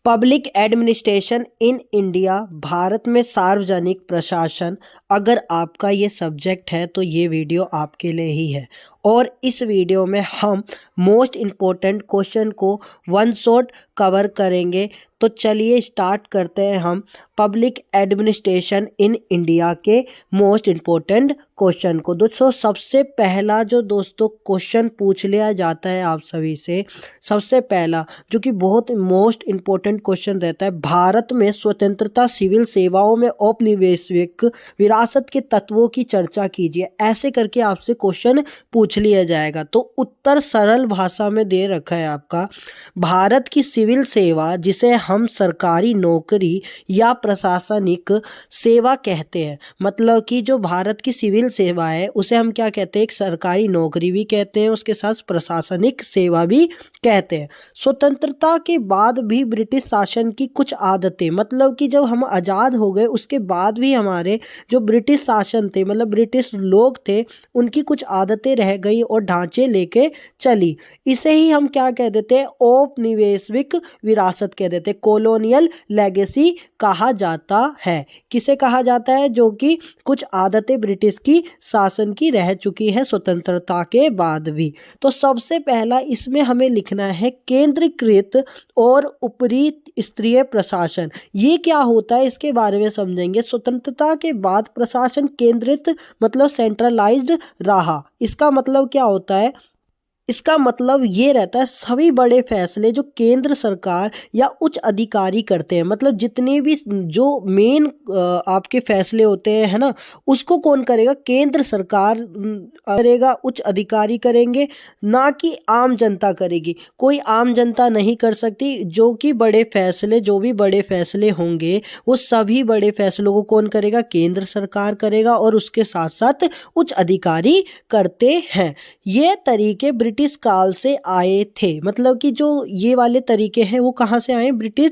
Public administration in India, Bharat में सार्वजनिक प्रशासन। अगर आपका ये सब्जेक्ट है तो ये वीडियो आपके लिए ही है। और इस वीडियो में हम मोस्ट इम्पोर्टेंट क्वेश्चन को वन शॉट कवर करेंगे। तो चलिए स्टार्ट करते हैं हम पब्लिक एडमिनिस्ट्रेशन इन इंडिया के मोस्ट इम्पोर्टेंट क्वेश्चन को। दोस्तों सबसे पहला जो क्वेश्चन पूछ लिया जाता है आप सभी से, सबसे पहला जो कि बहुत मोस्ट इम्पोर्टेंट क्वेश्चन रहता है, भारत में स्वतंत्रता सिविल सेवाओं में औपनिवेशिक विरासत के तत्वों की चर्चा कीजिए। ऐसे करके आपसे क्वेश्चन पूछ लिया जाएगा। तो उत्तर सरल भाषा में दे रखा है आपका, भारत की सिविल सेवा जिसे हम सरकारी नौकरी या प्रशासनिक सेवा कहते हैं, मतलब कि जो भारत की सिविल सेवा है उसे हम क्या कहते हैं, एक सरकारी नौकरी भी कहते हैं, उसके साथ प्रशासनिक सेवा भी कहते हैं। स्वतंत्रता के बाद भी ब्रिटिश शासन की कुछ आदतें, मतलब कि जब हम आज़ाद हो गए उसके बाद भी हमारे जो ब्रिटिश शासन थे, मतलब ब्रिटिश लोग थे, उनकी कुछ आदतें रह गई और ढांचे लेके चली। इसे ही हम क्या कह देते हैं, औपनिवेशिक विरासत कह देते हैं, कॉलोनियल लेगेसी कहा जाता है। किसे कहा जाता है? जो कि कुछ आदतें ब्रिटिश की शासन की रह चुकी है स्वतंत्रता के बाद भी। तो सबसे पहला इसमें हमें लिखना है केंद्रीकृत और ऊपरी स्तरीय प्रशासन। ये क्या होता है इसके बारे में समझेंगे। स्वतंत्रता के बाद प्रशासन केंद्रित मतलब सेंट्रलाइज्ड रहा। इसका मतलब क्या होता है? इसका मतलब ये रहता है सभी बड़े फैसले जो केंद्र सरकार या उच्च अधिकारी करते हैं, मतलब जितने भी जो मेन आपके फैसले होते हैं, है ना, उसको कौन करेगा? केंद्र सरकार करेगा, उच्च अधिकारी करेंगे, ना कि आम जनता करेगी। कोई आम जनता नहीं कर सकती। जो भी बड़े फैसले होंगे वो सभी बड़े फैसलों को कौन करेगा? केंद्र सरकार करेगा, और उसके साथ साथ उच्च अधिकारी करते हैं। ये तरीके ब्रिटिश काल से आए थे, मतलब कि जो ये वाले तरीके हैं वो कहाँ से आए? ब्रिटिश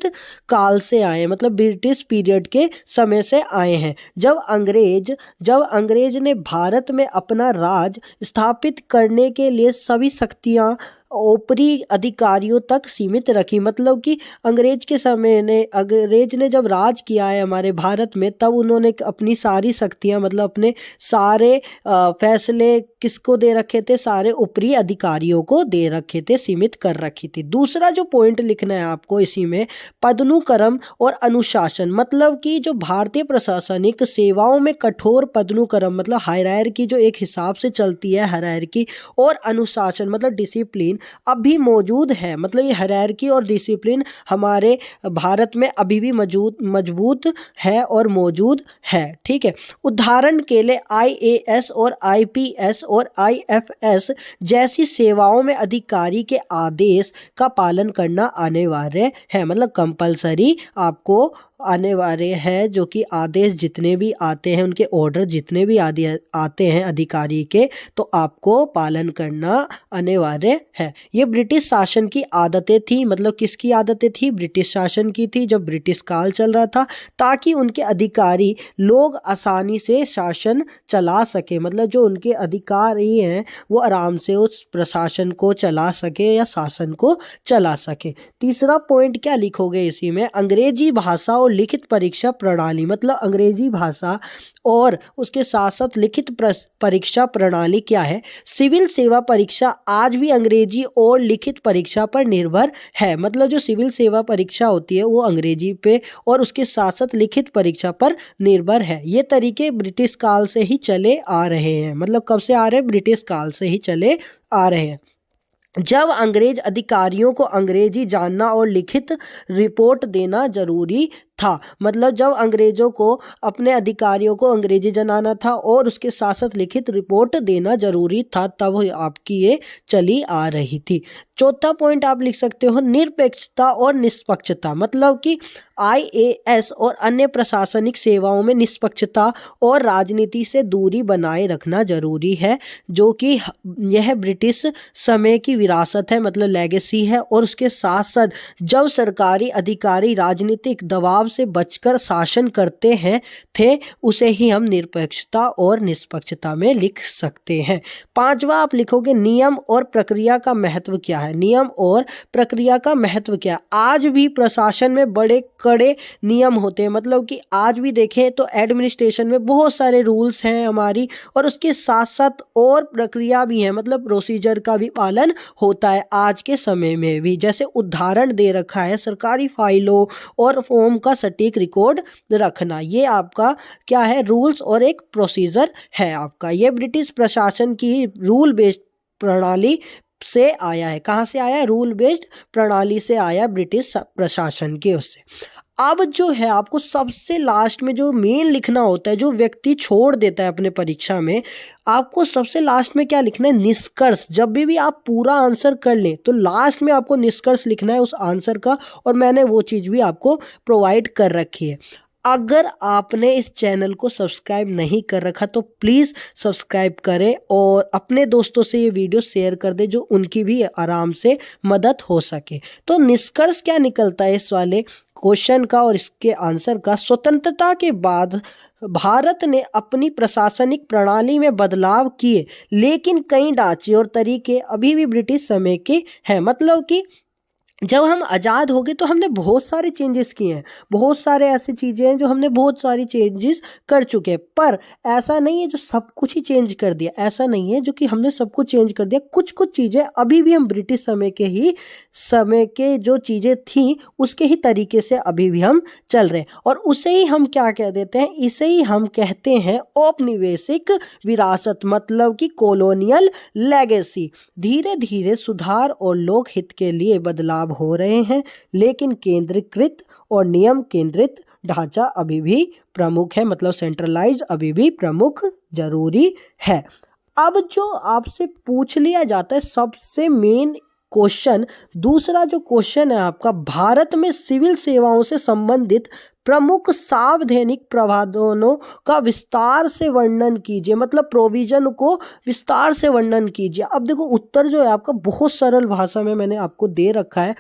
काल से आए, मतलब ब्रिटिश पीरियड के समय से आए हैं। जब अंग्रेज ने भारत में अपना राज स्थापित करने के लिए सभी शक्तियां ऊपरी अधिकारियों तक सीमित रखी, मतलब कि अंग्रेज ने जब राज किया है हमारे भारत में, तब उन्होंने अपनी सारी शक्तियां, मतलब अपने सारे फैसले किसको दे रखे थे? सारे ऊपरी अधिकारियों को दे रखे थे, सीमित कर रखी थी। दूसरा जो पॉइंट लिखना है आपको इसी में, पदानुक्रम और अनुशासन, मतलब कि जो भारतीय प्रशासनिक सेवाओं में कठोर पदानुक्रम, मतलब हायरार्की जो एक हिसाब से चलती है, हायरार्की, और अनुशासन मतलब डिसिप्लिन अभी मौजूद है। मतलब ये हायरार्की और डिसिप्लिन हमारे भारत में अभी भी मजबूत है और मौजूद है। ठीक है। उदाहरण के लिए IAS और IPS और IFS जैसी सेवाओं में अधिकारी के आदेश का पालन करना अनिवार्य है, मतलब कंपलसरी आपको अनिवार्य है। जो कि आदेश जितने भी आते हैं, उनके ऑर्डर जितने भी आते हैं अधिकारी के, तो आपको पालन करना अनिवार्य है। ये ब्रिटिश शासन की आदतें थी, मतलब किसकी आदतें थी? ब्रिटिश शासन की थी, जब ब्रिटिश काल चल रहा था, ताकि उनके अधिकारी लोग आसानी से शासन चला सके, मतलब जो उनके अधिकारी हैं वो आराम से उस प्रशासन को चला सके या शासन को चला सके। तीसरा पॉइंट क्या लिखोगे इसी में? अंग्रेजी भाषा और लिखित परीक्षा प्रणाली, मतलब अंग्रेजी भाषा और उसके साथ साथ लिखित परीक्षा प्रणाली क्या है? सिविल सेवा परीक्षा आज भी अंग्रेजी और लिखित परीक्षा पर निर्भर है, मतलब जो सिविल सेवा परीक्षा होती है वो अंग्रेजी पे और उसके साथ साथ लिखित परीक्षा पर निर्भर है। ये तरीके ब्रिटिश काल से ही चले आ रहे हैं, मतलब कब से आ रहे हैं? ब्रिटिश काल से ही चले आ रहे हैं। जब अंग्रेज अधिकारियों को अंग्रेजी जानना और लिखित रिपोर्ट देना जरूरी था, मतलब जब अंग्रेजों को अपने अधिकारियों को अंग्रेजी जनाना था और उसके साथ साथ लिखित रिपोर्ट देना जरूरी था, तब आपकी ये चली आ रही थी। चौथा पॉइंट आप लिख सकते हो निरपेक्षता और निष्पक्षता, मतलब कि IAS और अन्य प्रशासनिक सेवाओं में निष्पक्षता और राजनीति से दूरी बनाए रखना जरूरी है, जो कि यह ब्रिटिश समय की विरासत है, मतलब लेगेसी है। और उसके साथ साथ जब सरकारी अधिकारी राजनीतिक दबाव बदलाव से बचकर शासन करते हैं थे, उसे ही हम निरपेक्षता और निष्पक्षता में लिख सकते हैं। पांचवा आप लिखोगे नियम और प्रक्रिया का महत्व क्या है। नियम और प्रक्रिया का महत्व क्या है। आज भी प्रशासन में बड़े कड़े नियम होते हैं, मतलब कि आज भी देखें तो एडमिनिस्ट्रेशन में बहुत सारे रूल्स हैं हमारी, और उसके साथ साथ और प्रक्रिया भी है, मतलब प्रोसीजर का भी पालन होता है आज के समय में भी। जैसे उदाहरण दे रखा है सरकारी फाइलों और फॉर्म का सटीक रिकॉर्ड रखना, ये आपका क्या है, रूल्स और एक प्रोसीजर है आपका। ये ब्रिटिश प्रशासन की रूल बेस्ड प्रणाली से आया है। कहाँ से आया है? रूल बेस्ड प्रणाली से आया, ब्रिटिश प्रशासन के उससे। अब जो है आपको सबसे लास्ट में जो मेन लिखना होता है, जो व्यक्ति छोड़ देता है अपने परीक्षा में, आपको सबसे लास्ट में क्या लिखना है? निष्कर्ष। जब भी आप पूरा आंसर कर लें तो लास्ट में आपको निष्कर्ष लिखना है उस आंसर का, और मैंने वो चीज़ भी आपको प्रोवाइड कर रखी है। अगर आपने इस चैनल को सब्सक्राइब नहीं कर रखा तो प्लीज़ सब्सक्राइब करें और अपने दोस्तों से ये वीडियो शेयर कर दें, जो उनकी भी आराम से मदद हो सके। तो निष्कर्ष क्या निकलता है इस वाले क्वेश्चन का और इसके आंसर का? स्वतंत्रता के बाद भारत ने अपनी प्रशासनिक प्रणाली में बदलाव किए, लेकिन कई ढांचे और तरीके अभी भी ब्रिटिश समय के हैं। मतलब कि जब हम आज़ाद हो गए तो हमने बहुत सारे चेंजेस किए हैं, बहुत सारे ऐसी चीज़ें हैं जो हमने बहुत सारी चेंजेस कर चुके हैं, पर ऐसा नहीं है जो सब कुछ ही चेंज कर दिया, ऐसा नहीं है जो कि हमने सब कुछ चेंज कर दिया। कुछ कुछ चीज़ें अभी भी हम ब्रिटिश समय के जो चीज़ें थी उसके ही तरीके से अभी भी हम चल रहे हैं, और उसे ही हम क्या कह देते हैं? इसे ही हम कहते हैं औपनिवेशिक विरासत, मतलब कि कॉलोनियल लेगेसी। धीरे धीरे सुधार और लोक हित के लिए बदलाव हो रहे हैं, लेकिन केंद्रीकृत और नियम केंद्रित ढांचा अभी भी प्रमुख है, मतलब सेंट्रलाइज अभी भी प्रमुख जरूरी है। अब जो आपसे पूछ लिया जाता है सबसे मेन क्वेश्चन, दूसरा जो क्वेश्चन है आपका, भारत में सिविल सेवाओं से संबंधित प्रमुख संवैधानिक प्रावधानों का विस्तार से वर्णन कीजिए, मतलब प्रोविजन को विस्तार से वर्णन कीजिए। अब देखो उत्तर जो है आपका बहुत सरल भाषा में मैंने आपको दे रखा है,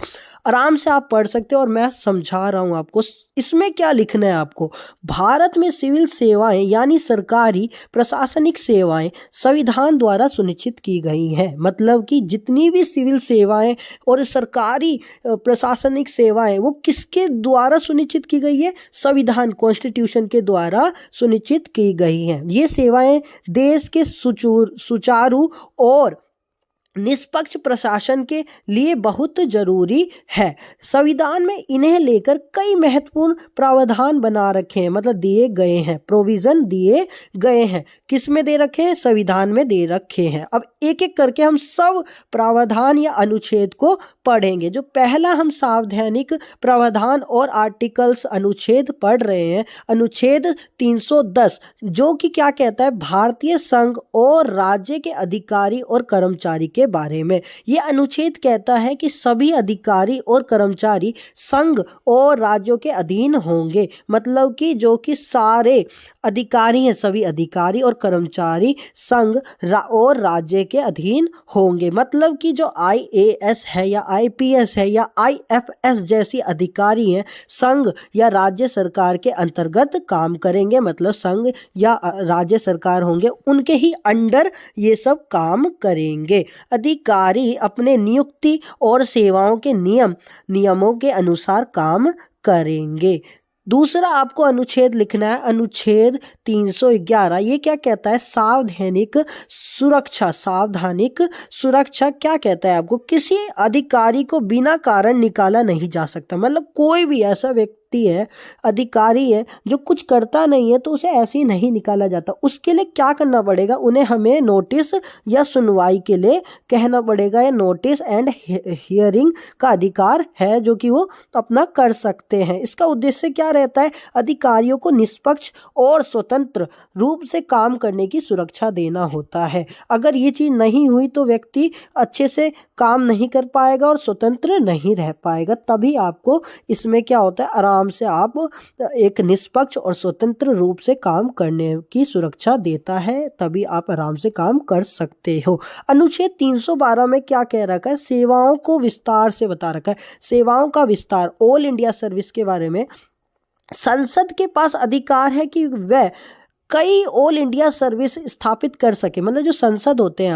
आराम से आप पढ़ सकते हो, और मैं समझा रहा हूँ आपको। इसमें क्या लिखना है आपको? भारत में सिविल सेवाएं यानी सरकारी प्रशासनिक सेवाएं संविधान द्वारा सुनिश्चित की गई हैं। मतलब कि जितनी भी सिविल सेवाएं और सरकारी प्रशासनिक सेवाएं वो किसके द्वारा सुनिश्चित की गई है? संविधान, कॉन्स्टिट्यूशन के द्वारा सुनिश्चित की गई हैं। ये सेवाएं देश के सुचारू और निष्पक्ष प्रशासन के लिए बहुत जरूरी है। संविधान में इन्हें लेकर कई महत्वपूर्ण प्रावधान बना रखे हैं, मतलब दिए गए हैं, प्रोविजन दिए गए हैं। किस में दे रखे हैं? संविधान में दे रखे हैं। अब एक एक करके हम सब प्रावधान या अनुच्छेद को पढ़ेंगे। जो पहला हम संवैधानिक प्रावधान और आर्टिकल्स अनुच्छेद पढ़ रहे हैं, अनुच्छेद 310, जो कि क्या कहता है? भारतीय संघ और राज्य के अधिकारी और कर्मचारी के बारे में। यह अनुच्छेद कहता है कि सभी अधिकारी और कर्मचारी संघ और राज्यों के अधीन होंगे, मतलब कि जो कि सारे अधिकारी हैं, सभी अधिकारी और कर्मचारी संघ और राज्य के अधीन होंगे। मतलब कि जो IAS है या IPS है या IFS जैसी अधिकारी हैं, संघ या राज्य सरकार के अंतर्गत काम करेंगे, मतलब संघ या राज्य सरकार होंगे, उनके ही अंडर ये सब काम करेंगे। अधिकारी अपने नियुक्ति और सेवाओं के नियमों के अनुसार काम करेंगे। दूसरा आपको अनुच्छेद लिखना है, अनुच्छेद 311। ये क्या कहता है? सावधानिक सुरक्षा क्या कहता है आपको? किसी अधिकारी को बिना कारण निकाला नहीं जा सकता। मतलब कोई भी ऐसा व्यक्ति है, अधिकारी है, जो कुछ करता नहीं है तो उसे ऐसे ही नहीं निकाला जाता। उसके लिए क्या करना पड़ेगा? उन्हें हमें नोटिस या सुनवाई के लिए कहना पड़ेगा, या नोटिस एंड हियरिंग का अधिकार है जो कि वो अपना कर सकते हैं। इसका उद्देश्य क्या रहता है? अधिकारियों को निष्पक्ष और स्वतंत्र रूप से काम करने की सुरक्षा देना होता है। अगर ये चीज़ नहीं हुई तो व्यक्ति अच्छे से काम नहीं कर पाएगा और स्वतंत्र नहीं रह पाएगा। तभी आपको इसमें क्या होता है? आराम से आप एक निष्पक्ष और स्वतंत्र रूप से काम करने की सुरक्षा देता है, तभी आप आराम से काम कर सकते हो। अनुच्छेद 312 में क्या कह रखा है? सेवाओं को विस्तार से बता रखा है। सेवाओं का विस्तार, ऑल इंडिया सर्विस के बारे में संसद के पास अधिकार है कि वह कई ऑल इंडिया सर्विस स्थापित कर सके। मतलब जो संसद होते हैं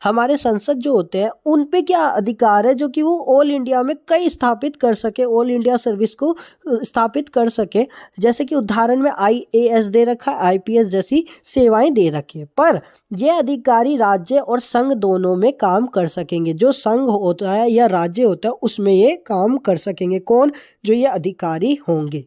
हमारे संसद जो होते हैं उन पे क्या अधिकार है, जो कि वो ऑल इंडिया में कई स्थापित कर सके, ऑल इंडिया सर्विस को स्थापित कर सके। जैसे कि उदाहरण में IAS दे रखा है, IPS जैसी सेवाएं दे रखी है। पर यह अधिकारी राज्य और संघ दोनों में काम कर सकेंगे। जो संघ होता है या राज्य होता है उसमें ये काम कर सकेंगे। कौन? जो ये अधिकारी होंगे।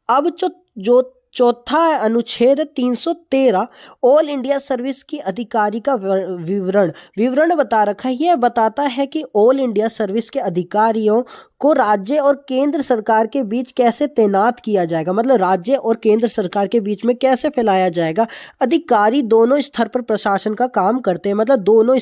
अब जो चौथा है अनुच्छेद 313 ऑल इंडिया सर्विस की अधिकारी का विवरण बता रखा है। यह बताता है कि ऑल इंडिया सर्विस के अधिकारियों को राज्य और केंद्र सरकार के बीच कैसे तैनात किया जाएगा। मतलब राज्य और केंद्र सरकार के बीच में कैसे फैलाया जाएगा। अधिकारी दोनों स्तर पर प्रशासन का काम करते हैं। मतलब दोनों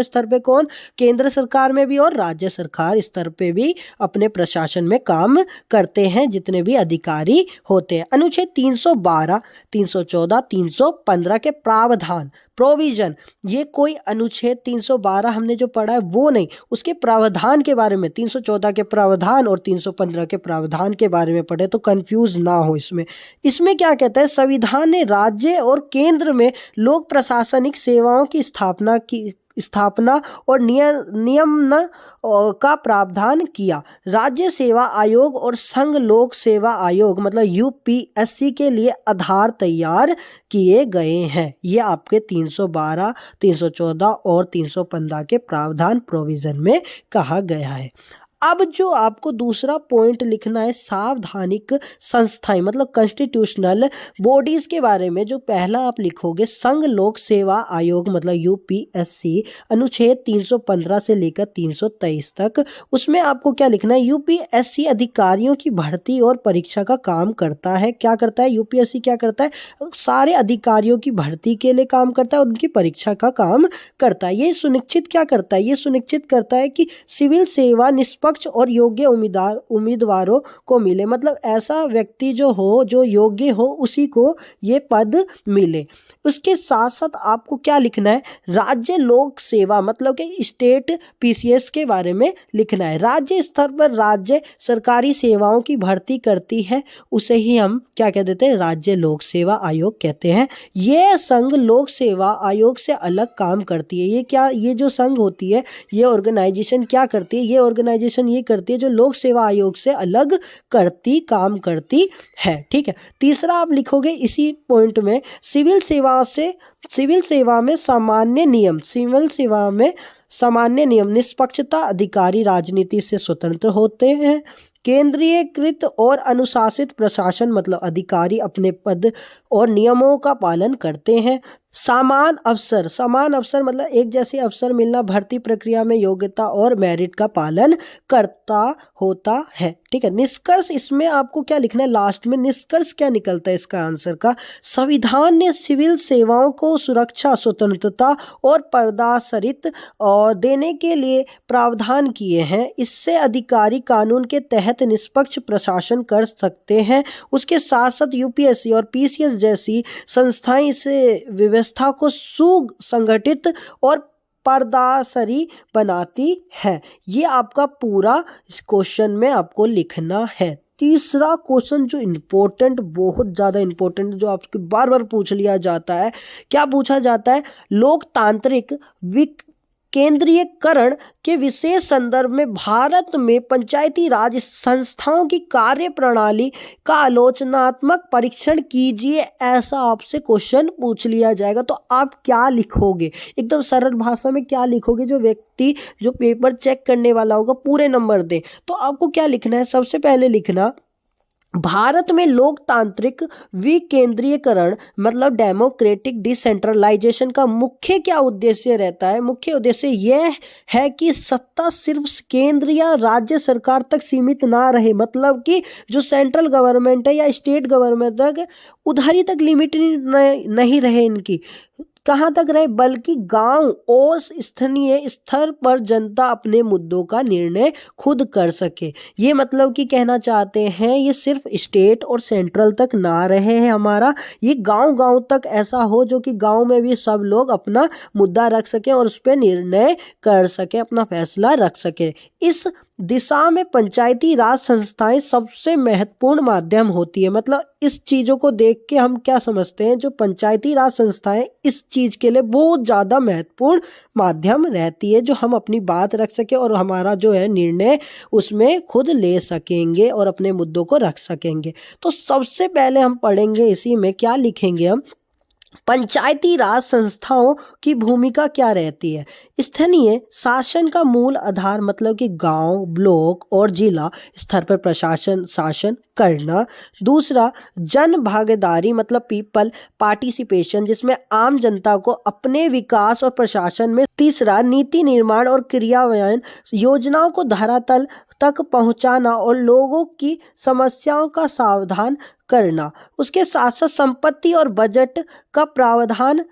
स्तर पे कौन? केंद्र सरकार में भी और राज्य सरकार स्तर पे भी अपने प्रशासन में काम करते हैं जितने भी अधिकारी होते हैं। अनुच्छेद 312, 314, 315 के प्रावधान प्रोविजन, ये कोई अनुच्छेद 312 हमने जो पढ़ा है वो नहीं, उसके प्रावधान के बारे में 314 के प्रावधान और 315 के प्रावधान के बारे में पढ़े तो कंफ्यूज ना हो। इसमें क्या कहता है? संविधान ने राज्य और केंद्र में लोक प्रशासनिक सेवाओं की स्थापना और नियमन का प्रावधान किया। राज्य सेवा आयोग और संघ लोक सेवा आयोग मतलब UPSC के लिए आधार तैयार किए गए हैं। ये आपके 312, 314 और 315 के प्रावधान प्रोविजन में कहा गया है। अब जो आपको दूसरा पॉइंट लिखना है, संवैधानिक संस्थाएं मतलब कॉन्स्टिट्यूशनल बॉडीज के बारे में। जो पहला आप लिखोगे संघ लोक सेवा आयोग मतलब UPSC, अनुच्छेद 315 से लेकर 323 तक। उसमें आपको क्या लिखना है? UPSC अधिकारियों की भर्ती और परीक्षा का काम करता है। क्या करता है UPSC? क्या करता है? सारे अधिकारियों की भर्ती के लिए काम करता है और उनकी परीक्षा का काम करता है। ये सुनिश्चित क्या करता है? ये सुनिश्चित करता है कि सिविल सेवा निष्पक्ष और योग्य उम्मीदवारों को मिले। मतलब ऐसा व्यक्ति जो योग्य हो उसी को ये पद मिले। उसके साथ साथ आपको क्या लिखना है? राज्य लोक सेवा मतलब कि स्टेट PCS के बारे में लिखना है। राज्य स्तर पर राज्य सरकारी सेवाओं की भर्ती करती है, उसे ही हम क्या कह देते हैं? राज्य लोक सेवा आयोग कहते हैं। ये संघ लोक सेवा आयोग से अलग काम करती है। ये जो संघ होती है, ये ऑर्गेनाइजेशन क्या करती है? ये ऑर्गेनाइजेशन ये करती है जो लोक सेवा आयोग से अलग काम करती है। ठीक है। तीसरा आप लिखोगे इसी पॉइंट में सिविल सेवा में सामान्य नियम निष्पक्षता, अधिकारी राजनीति से स्वतंत्र होते हैं। केंद्रीयकृत और अनुशासित प्रशासन मतलब अधिकारी अपने पद और नियमों का पालन करते हैं। समान अवसर मतलब एक जैसे अवसर मिलना, भर्ती प्रक्रिया में योग्यता और मेरिट का पालन करता होता है। ठीक है। निष्कर्ष इसमें आपको क्या लिखना है? लास्ट में निष्कर्ष क्या निकलता है इसका आंसर का? संविधान ने सिविल सेवाओं को सुरक्षा, स्वतंत्रता और पारदर्शिता और देने के लिए प्रावधान किए हैं। इससे अधिकारी कानून के तहत निष्पक्ष प्रशासन कर सकते हैं। उसके साथ साथ UPSC और PCS जैसी संस्थाएं इसे व्यवस्था को सुसंगठित और पारदर्शी बनाती है। ये आपका पूरा इस क्वेश्चन में आपको लिखना है। तीसरा क्वेश्चन जो बहुत ज़्यादा इम्पोर्टेंट जो आपके बार बार पूछ लिया जाता है, क्या पूछा जाता है? लोकतांत्रिक केंद्रीयकरण के विशेष संदर्भ में भारत में पंचायती राज संस्थाओं की कार्य प्रणाली का आलोचनात्मक परीक्षण कीजिए। ऐसा आपसे क्वेश्चन पूछ लिया जाएगा तो आप क्या लिखोगे? एकदम सरल भाषा में क्या लिखोगे? जो व्यक्ति जो पेपर चेक करने वाला होगा पूरे नंबर दे तो आपको क्या लिखना है? सबसे पहले लिखना भारत में लोकतांत्रिक विकेंद्रीयकरण मतलब डेमोक्रेटिक डिसेंट्रलाइजेशन का मुख्य क्या उद्देश्य रहता है? मुख्य उद्देश्य यह है कि सत्ता सिर्फ केंद्र या राज्य सरकार तक सीमित ना रहे। मतलब कि जो सेंट्रल गवर्नमेंट है या स्टेट गवर्नमेंट तक उधर ही तक लिमिट नहीं रहे इनकी, कहाँ तक रहे, बल्कि गांव और स्थानीय स्तर पर जनता अपने मुद्दों का निर्णय खुद कर सके। ये मतलब कि कहना चाहते हैं ये सिर्फ स्टेट और सेंट्रल तक ना रहे हैं हमारा, ये गांव तक ऐसा हो जो कि गांव में भी सब लोग अपना मुद्दा रख सके और उस पर निर्णय कर सके, अपना फैसला रख सके। इस दिशा में पंचायती राज संस्थाएं सबसे महत्वपूर्ण माध्यम होती है। मतलब इस चीज़ों को देख के हम क्या समझते हैं, जो पंचायती राज संस्थाएं इस चीज़ के लिए बहुत ज़्यादा महत्वपूर्ण माध्यम रहती है, जो हम अपनी बात रख सके और हमारा जो है निर्णय उसमें खुद ले सकेंगे और अपने मुद्दों को रख सकेंगे। तो सबसे पहले हम पढ़ेंगे, इसी में क्या लिखेंगे हम, पंचायती राज संस्थाओं की भूमिका क्या रहती है। स्थानीय शासन का मूल आधार मतलब कि गांव, ब्लॉक और जिला स्तर पर प्रशासन शासन करना। दूसरा, जन भागीदारी मतलब पीपल पार्टिसिपेशन, जिसमें आम जनता को अपने विकास और प्रशासन में। तीसरा, नीति निर्माण और क्रियान्वयन, योजनाओं को धरातल तक पहुंचाना और लोगों की समस्याओं का समाधान करना। उसके साथ साथ संपत्ति और बजट का प्रावधान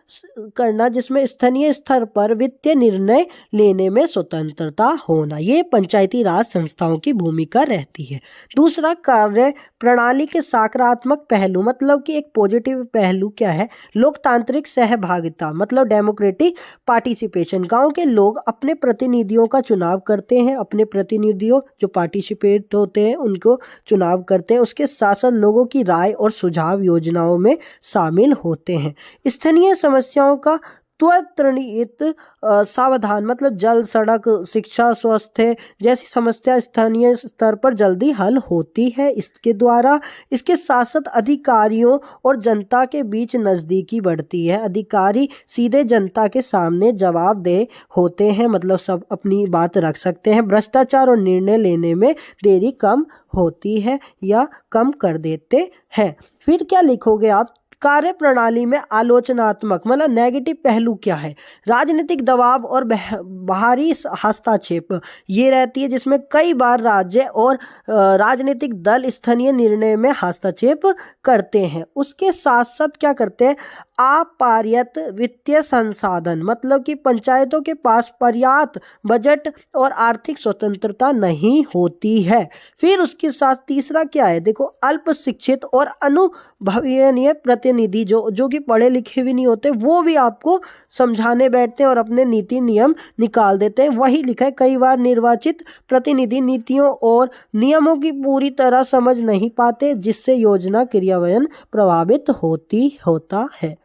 करना, जिसमें स्थानीय स्तर पर वित्तीय निर्णय लेने में स्वतंत्रता होना। ये पंचायती राज संस्थाओं की भूमिका रहती है। दूसरा, कार्य प्रणाली के सकारात्मक पहलू मतलब कि एक पॉजिटिव पहलू क्या है, लोकतांत्रिक सहभागिता मतलब डेमोक्रेटिक पार्टिसिपेशन। गांव के लोग अपने प्रतिनिधियों का चुनाव करते हैं, अपने प्रतिनिधियों जो पार्टिसिपेट होते हैं उनको चुनाव करते हैं। उसके साथ साथ लोगों की राय और सुझाव योजनाओं में शामिल होते हैं। स्थानीय समस्याओं का त्वरित सावधान मतलब जल, सड़क, शिक्षा, स्वास्थ्य जैसी समस्या स्थानीय स्तर पर जल्दी हल होती है इसके द्वारा। इसके साथ साथ अधिकारियों और जनता के बीच नज़दीकी बढ़ती है। अधिकारी सीधे जनता के सामने जवाबदेह होते हैं, मतलब सब अपनी बात रख सकते हैं। भ्रष्टाचार और निर्णय लेने में देरी कम होती है या कम कर देते हैं। फिर क्या लिखोगे आप, कार्य प्रणाली में आलोचनात्मक मतलब नेगेटिव पहलू क्या है, राजनीतिक दबाव और बाहरी हस्तक्षेप ये रहती है, जिसमें कई बार राज्य और राजनीतिक दल स्थानीय निर्णय में हस्तक्षेप करते हैं। उसके साथ साथ क्या करते हैं, अपर्याप्त वित्तीय संसाधन मतलब कि पंचायतों के पास पर्याप्त बजट और आर्थिक स्वतंत्रता नहीं होती है। फिर उसके साथ तीसरा क्या है, देखो, अल्प शिक्षित और अनुभवनीय प्रतिनिधि जो कि पढ़े लिखे भी नहीं होते, वो भी आपको समझाने बैठते हैं और अपने नीति नियम निकाल देते हैं। वही लिखा है, कई बार निर्वाचित प्रतिनिधि नीतियों और नियमों की पूरी तरह समझ नहीं पाते, जिससे योजना क्रियान्वयन प्रभावित होता है।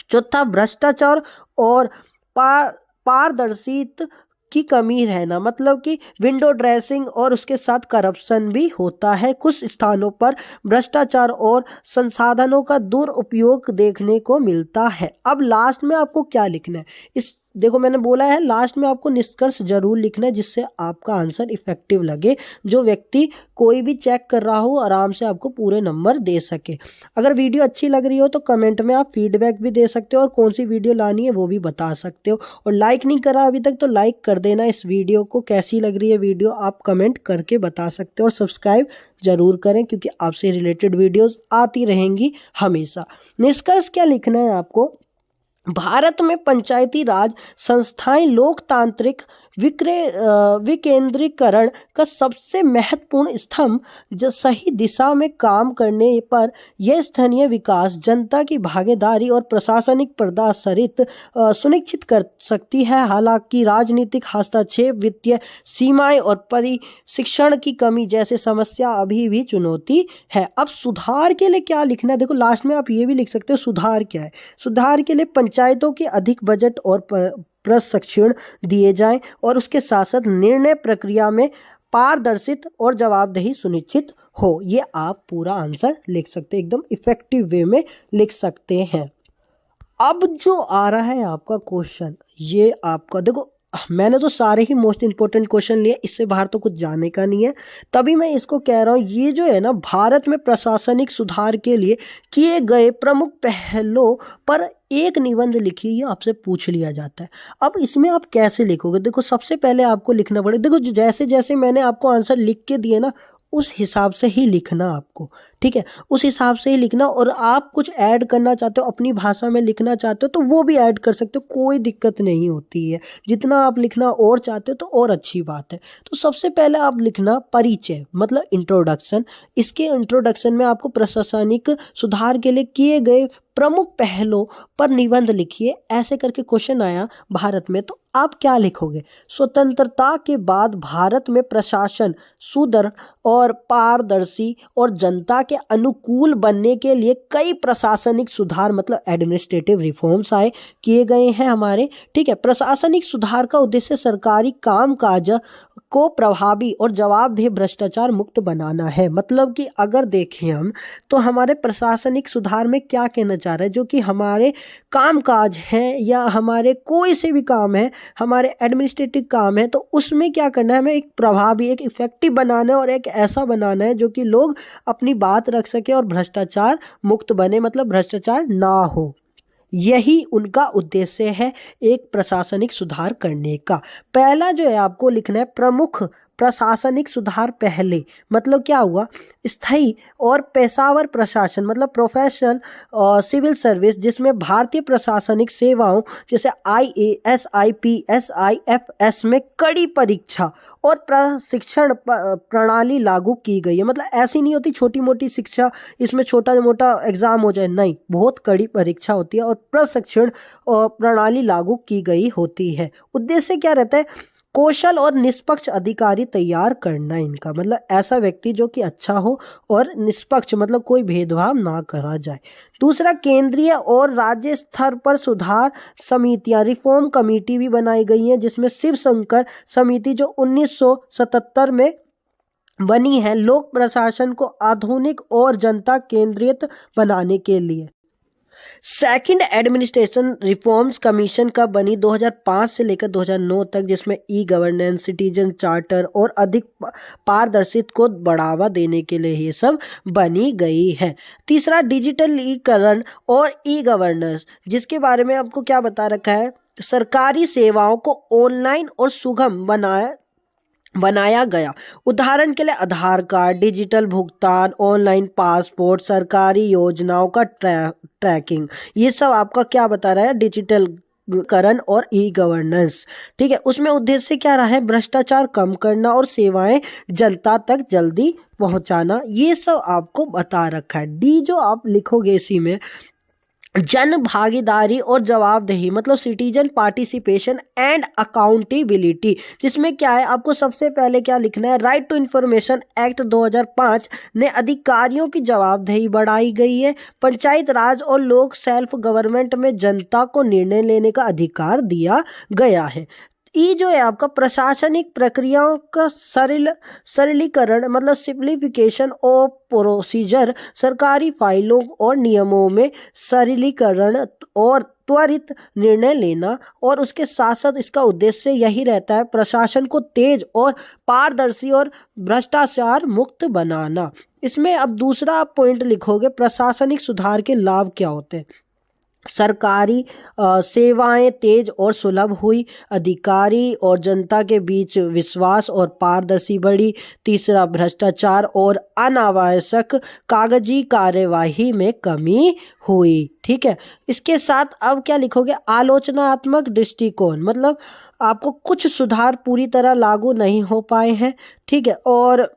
चौथा, भ्रष्टाचार और पारदर्शिता की कमी रहना मतलब कि विंडो ड्रेसिंग और उसके साथ करप्शन भी होता है। कुछ स्थानों पर भ्रष्टाचार और संसाधनों का दुरुपयोग देखने को मिलता है। अब लास्ट में आपको क्या लिखना है, इस देखो मैंने बोला है लास्ट में आपको निष्कर्ष जरूर लिखना है, जिससे आपका आंसर इफेक्टिव लगे, जो व्यक्ति कोई भी चेक कर रहा हो आराम से आपको पूरे नंबर दे सके। अगर वीडियो अच्छी लग रही हो तो कमेंट में आप फीडबैक भी दे सकते हो और कौन सी वीडियो लानी है वो भी बता सकते हो। और लाइक नहीं करा अभी तक तो लाइक कर देना इस वीडियो को। कैसी लग रही है वीडियो आप कमेंट करके बता सकते हो और सब्सक्राइब जरूर करें, क्योंकि आपसे रिलेटेड वीडियोस आती रहेंगी हमेशा। निष्कर्ष क्या लिखना है आपको, भारत में पंचायती राज संस्थाएं लोकतांत्रिक विकेंद्रीकरण का सबसे महत्वपूर्ण स्तंभ, जो सही दिशा में काम करने पर यह स्थानीय विकास, जनता की भागीदारी और प्रशासनिक प्रदर्शित सुनिश्चित कर सकती है। हालांकि राजनीतिक हस्तक्षेप, वित्तीय सीमाएं और प्रशिक्षण की कमी जैसे समस्या अभी भी चुनौती है। अब सुधार के लिए क्या लिखना है, देखो लास्ट में आप ये भी लिख सकते हो सुधार क्या है। सुधार के लिए पंचायतों के अधिक बजट और प्रशिक्षण दिए जाएं और उसके साथ साथ निर्णय प्रक्रिया में पारदर्शिता और जवाबदेही सुनिश्चित हो। ये आप पूरा आंसर लिख सकते हैं, एकदम इफेक्टिव वे में लिख सकते हैं। अब जो आ रहा है आपका क्वेश्चन, ये आपका देखो मैंने तो सारे ही मोस्ट इंपॉर्टेंट क्वेश्चन लिए, इससे बाहर तो कुछ जाने का नहीं है, तभी मैं इसको कह रहा हूँ। ये जो है ना, भारत में प्रशासनिक सुधार के लिए किए गए प्रमुख पहलों पर एक निबंध लिखिए, ये आपसे पूछ लिया जाता है। अब इसमें आप कैसे लिखोगे, देखो सबसे पहले आपको लिखना पड़ेगा, देखो जैसे जैसे मैंने आपको आंसर लिख के दिए ना, उस हिसाब से ही लिखना आपको, ठीक है, उस हिसाब से ही लिखना। और आप कुछ ऐड करना चाहते हो, अपनी भाषा में लिखना चाहते हो तो वो भी ऐड कर सकते हो, कोई दिक्कत नहीं होती है। जितना आप लिखना और चाहते हो तो और अच्छी बात है। तो सबसे पहले आप लिखना परिचय मतलब इंट्रोडक्शन। इसके इंट्रोडक्शन में आपको प्रशासनिक सुधार के लिए किए गए प्रमुख पहलों पर निबंध लिखिए, ऐसे करके क्वेश्चन आया भारत में, तो आप क्या लिखोगे? स्वतंत्रता के बाद भारत में प्रशासन सुदृढ़ और पारदर्शी और जनता के अनुकूल बनने के लिए कई प्रशासनिक सुधार मतलब एडमिनिस्ट्रेटिव रिफॉर्म्स किए गए हैं हमारे। ठीक है, प्रशासनिक सुधार का उद्देश्य सरकारी कामकाज को प्रभावी और जवाबदेह भ्रष्टाचार मुक्त बनाना है। मतलब कि अगर देखें हम तो हमारे प्रशासनिक सुधार में क्या कहना चाह रहे हैं, जो कि हमारे कामकाज है या हमारे कोई से भी काम है, हमारे एडमिनिस्ट्रेटिव काम है, तो उसमें क्या करना है, हमें एक प्रभावी, एक इफेक्टिव बनाना है और एक ऐसा बनाना है जो कि लोग अपनी बात रख सके और भ्रष्टाचार मुक्त बने, मतलब भ्रष्टाचार ना हो। यही उनका उद्देश्य है एक प्रशासनिक सुधार करने का। पहला जो है आपको लिखना है प्रमुख प्रशासनिक सुधार पहले, मतलब क्या हुआ, स्थायी और पेशावर प्रशासन मतलब प्रोफेशनल सिविल सर्विस, जिसमें भारतीय प्रशासनिक सेवाओं जैसे IAS, IPS, IFS में कड़ी परीक्षा और प्रशिक्षण प्रणाली लागू की गई है। मतलब ऐसी नहीं होती छोटी मोटी शिक्षा, इसमें छोटा मोटा एग्जाम हो जाए, नहीं, बहुत कड़ी परीक्षा होती है और प्रशिक्षण प्रणाली लागू की गई होती है। उद्देश्य क्या रहता है, कौशल और निष्पक्ष अधिकारी तैयार करना इनका, मतलब ऐसा व्यक्ति जो कि अच्छा हो और निष्पक्ष, मतलब कोई भेदभाव ना करा जाए। दूसरा, केंद्रीय और राज्य स्तर पर सुधार समितियां रिफॉर्म कमेटी भी बनाई गई हैं, जिसमें शिव शंकर समिति जो 1977 में बनी है, लोक प्रशासन को आधुनिक और जनता केंद्रित बनाने के लिए। सेकंड, एडमिनिस्ट्रेशन रिफॉर्म्स कमीशन का बनी 2005 से लेकर 2009 तक, जिसमें ई गवर्नेंस, सिटीजन चार्टर और अधिक पारदर्शिता को बढ़ावा देने के लिए ये सब बनी गई है। तीसरा, डिजिटलीकरण और ई गवर्नेंस, जिसके बारे में आपको क्या बता रखा है, सरकारी सेवाओं को ऑनलाइन और सुगम बनाया गया। उदाहरण के लिए आधार कार्ड, डिजिटल भुगतान, ऑनलाइन पासपोर्ट, सरकारी योजनाओं का ट्रैकिंग, ये सब आपका क्या बता रहा है, डिजिटल करण और ई गवर्नेंस। ठीक है, उसमें उद्देश्य क्या रहा है, भ्रष्टाचार कम करना और सेवाएं जनता तक जल्दी पहुंचाना, ये सब आपको बता रखा है। डी जो आप लिखोगे इसी में, जन भागीदारी और जवाबदेही मतलब सिटीजन पार्टिसिपेशन एंड अकाउंटेबिलिटी, जिसमें क्या है, आपको सबसे पहले क्या लिखना है, राइट टू इंफॉर्मेशन एक्ट 2005 ने अधिकारियों की जवाबदेही बढ़ाई गई है। पंचायत राज और लोक सेल्फ गवर्नमेंट में जनता को निर्णय लेने का अधिकार दिया गया है। ई जो है आपका प्रशासनिक प्रक्रियाओं का सरलीकरण मतलब सिंप्लीफिकेशन ऑफ प्रोसीजर, सरकारी फाइलों और नियमों में सरलीकरण और त्वरित निर्णय लेना, और उसके साथ साथ इसका उद्देश्य यही रहता है प्रशासन को तेज और पारदर्शी और भ्रष्टाचार मुक्त बनाना। इसमें अब दूसरा आप पॉइंट लिखोगे, प्रशासनिक सुधार के लाभ क्या होते हैं। सरकारी सेवाएं तेज और सुलभ हुई, अधिकारी और जनता के बीच विश्वास और पारदर्शी बढ़ी। तीसरा, भ्रष्टाचार और अनावश्यक कागजी कार्यवाही में कमी हुई। ठीक है, इसके साथ अब क्या लिखोगे, आलोचनात्मक दृष्टिकोण, मतलब आपको कुछ सुधार पूरी तरह लागू नहीं हो पाए हैं। ठीक है, और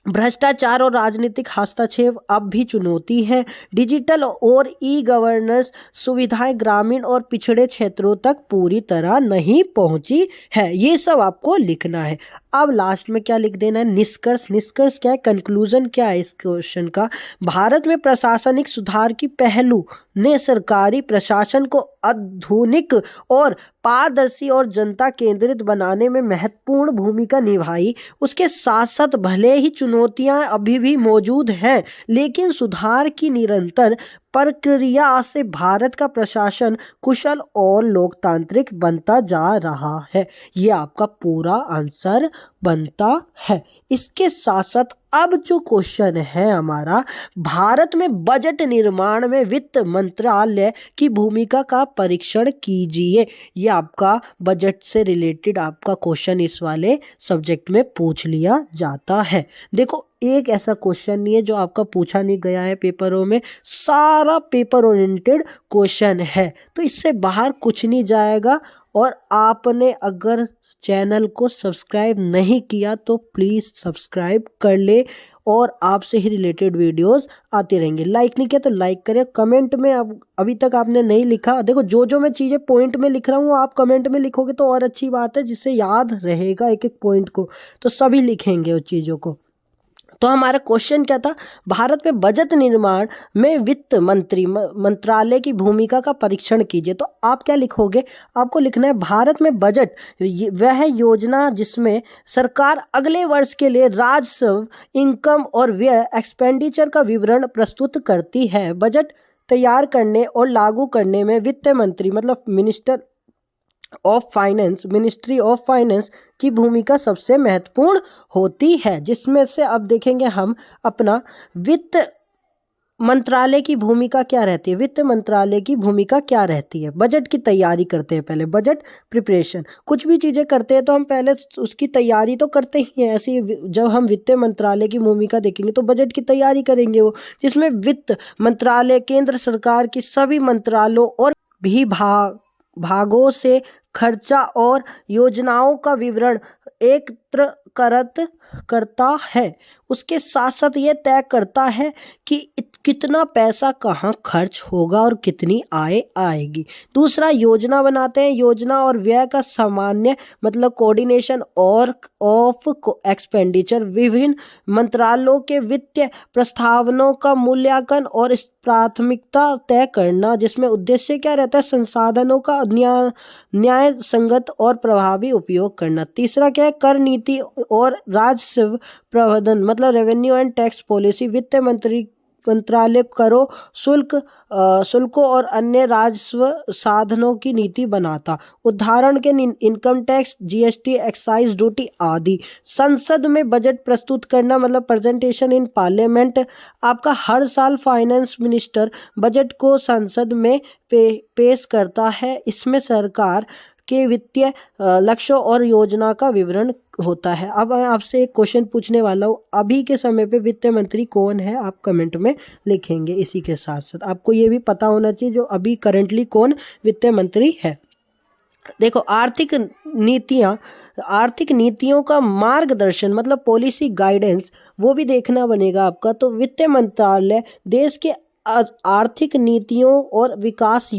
भ्रष्टाचार और राजनीतिक हस्तक्षेप अब भी चुनौती है। डिजिटल और ई गवर्नेंस सुविधाएं ग्रामीण और पिछड़े क्षेत्रों तक पूरी तरह नहीं पहुंची है। ये सब आपको लिखना है। अब लास्ट में क्या लिख देना है, निष्कर्ष। निष्कर्ष क्या है, कंक्लूजन क्या है इस क्वेश्चन का, भारत में प्रशासनिक सुधार की पहलू ने सरकारी प्रशासन को आधुनिक और पारदर्शी और जनता केंद्रित बनाने में महत्वपूर्ण भूमिका निभाई। उसके साथ साथ भले ही चुनौतियां अभी भी मौजूद हैं, लेकिन सुधार की निरंतर प्रक्रिया से भारत का प्रशासन कुशल और लोकतांत्रिक बनता जा रहा है। ये आपका पूरा आंसर बनता है। इसके साथ साथ अब जो क्वेश्चन है हमारा, भारत में बजट निर्माण में वित्त मंत्रालय की भूमिका का परीक्षण कीजिए। ये आपका बजट से रिलेटेड आपका क्वेश्चन इस वाले सब्जेक्ट में पूछ लिया जाता है। देखो, एक ऐसा क्वेश्चन नहीं है जो आपका पूछा नहीं गया है पेपरों में, सारा पेपर ओरिएंटेड क्वेश्चन है, तो इससे बाहर कुछ नहीं जाएगा। और आपने अगर चैनल को सब्सक्राइब नहीं किया तो प्लीज़ सब्सक्राइब कर ले और आपसे ही रिलेटेड वीडियोस आती रहेंगी। लाइक नहीं किया तो लाइक करें, कमेंट में अब अभी तक आपने नहीं लिखा, देखो जो मैं चीज़ें पॉइंट में लिख रहा हूँ आप कमेंट में लिखोगे तो और अच्छी बात है, जिससे याद रहेगा एक एक पॉइंट को, तो सभी लिखेंगे उस चीज़ों को। तो हमारा क्वेश्चन क्या था, भारत में बजट निर्माण में वित्त मंत्रालय की भूमिका का परीक्षण कीजिए। तो आप क्या लिखोगे, आपको लिखना है भारत में बजट वह योजना जिसमें सरकार अगले वर्ष के लिए राजस्व, इनकम और व्यय एक्सपेंडिचर का विवरण प्रस्तुत करती है। बजट तैयार करने और लागू करने में वित्त मंत्री मतलब मिनिस्ट्री ऑफ फाइनेंस की भूमिका सबसे महत्वपूर्ण होती है। जिसमें से अब देखेंगे हम अपना वित्त मंत्रालय की भूमिका क्या रहती है। वित्त मंत्रालय की भूमिका क्या रहती है, बजट की तैयारी करते हैं पहले, बजट प्रिपरेशन। कुछ भी चीज़ें करते हैं तो हम पहले उसकी तैयारी तो करते ही हैं। ऐसी जब हम वित्त मंत्रालय की भूमिका देखेंगे तो बजट की तैयारी करेंगे वो, जिसमें वित्त मंत्रालय केंद्र सरकार की सभी मंत्रालयों और भी भागों से खर्चा और योजनाओं का विवरण एकत्र करता है। उसके साथ साथ ये तय करता है कि कितना पैसा कहाँ खर्च होगा और कितनी आय आएगी। दूसरा, योजना बनाते हैं। योजना और व्यय का सामान्य मतलब कोऑर्डिनेशन और ऑफ एक्सपेंडिचर, विभिन्न मंत्रालयों के वित्तीय प्रस्तावनों का मूल्यांकन और प्राथमिकता तय करना, जिसमें उद्देश्य क्या रहता है, संसाधनों का न्याय संगत और प्रभावी उपयोग करना। तीसरा क्या है, कर नीति और राजस्व प्रबंधन मतलब रेवेन्यू एंड टैक्स पॉलिसी, वित्त मंत्रालय करों, शुल्कों और अन्य राजस्व साधनों की नीति बनाता। उदाहरण के income tax, GST, excise duty आदि। संसद में बजट प्रस्तुत करना मतलब प्रेजेंटेशन इन पार्लियामेंट। आपका हर साल फाइनेंस मिनिस्टर बजट को संसद में पेश करता है। इसमें सरकार के वित्तीय लक्ष्यों और योजना का विवरण होता है। अब मैं आपसे एक क्वेश्चन पूछने वाला हूँ, अभी के समय पे वित्त मंत्री कौन है, आप कमेंट में लिखेंगे। इसी के साथ साथ आपको ये भी पता होना चाहिए जो अभी करंटली कौन वित्त मंत्री है। देखो, आर्थिक नीतियों का मार्गदर्शन मतलब पॉलिसी गाइडेंस, वो भी देखना बनेगा आपका। तो वित्त मंत्रालय देश के आर्थिक नीतियों और विकास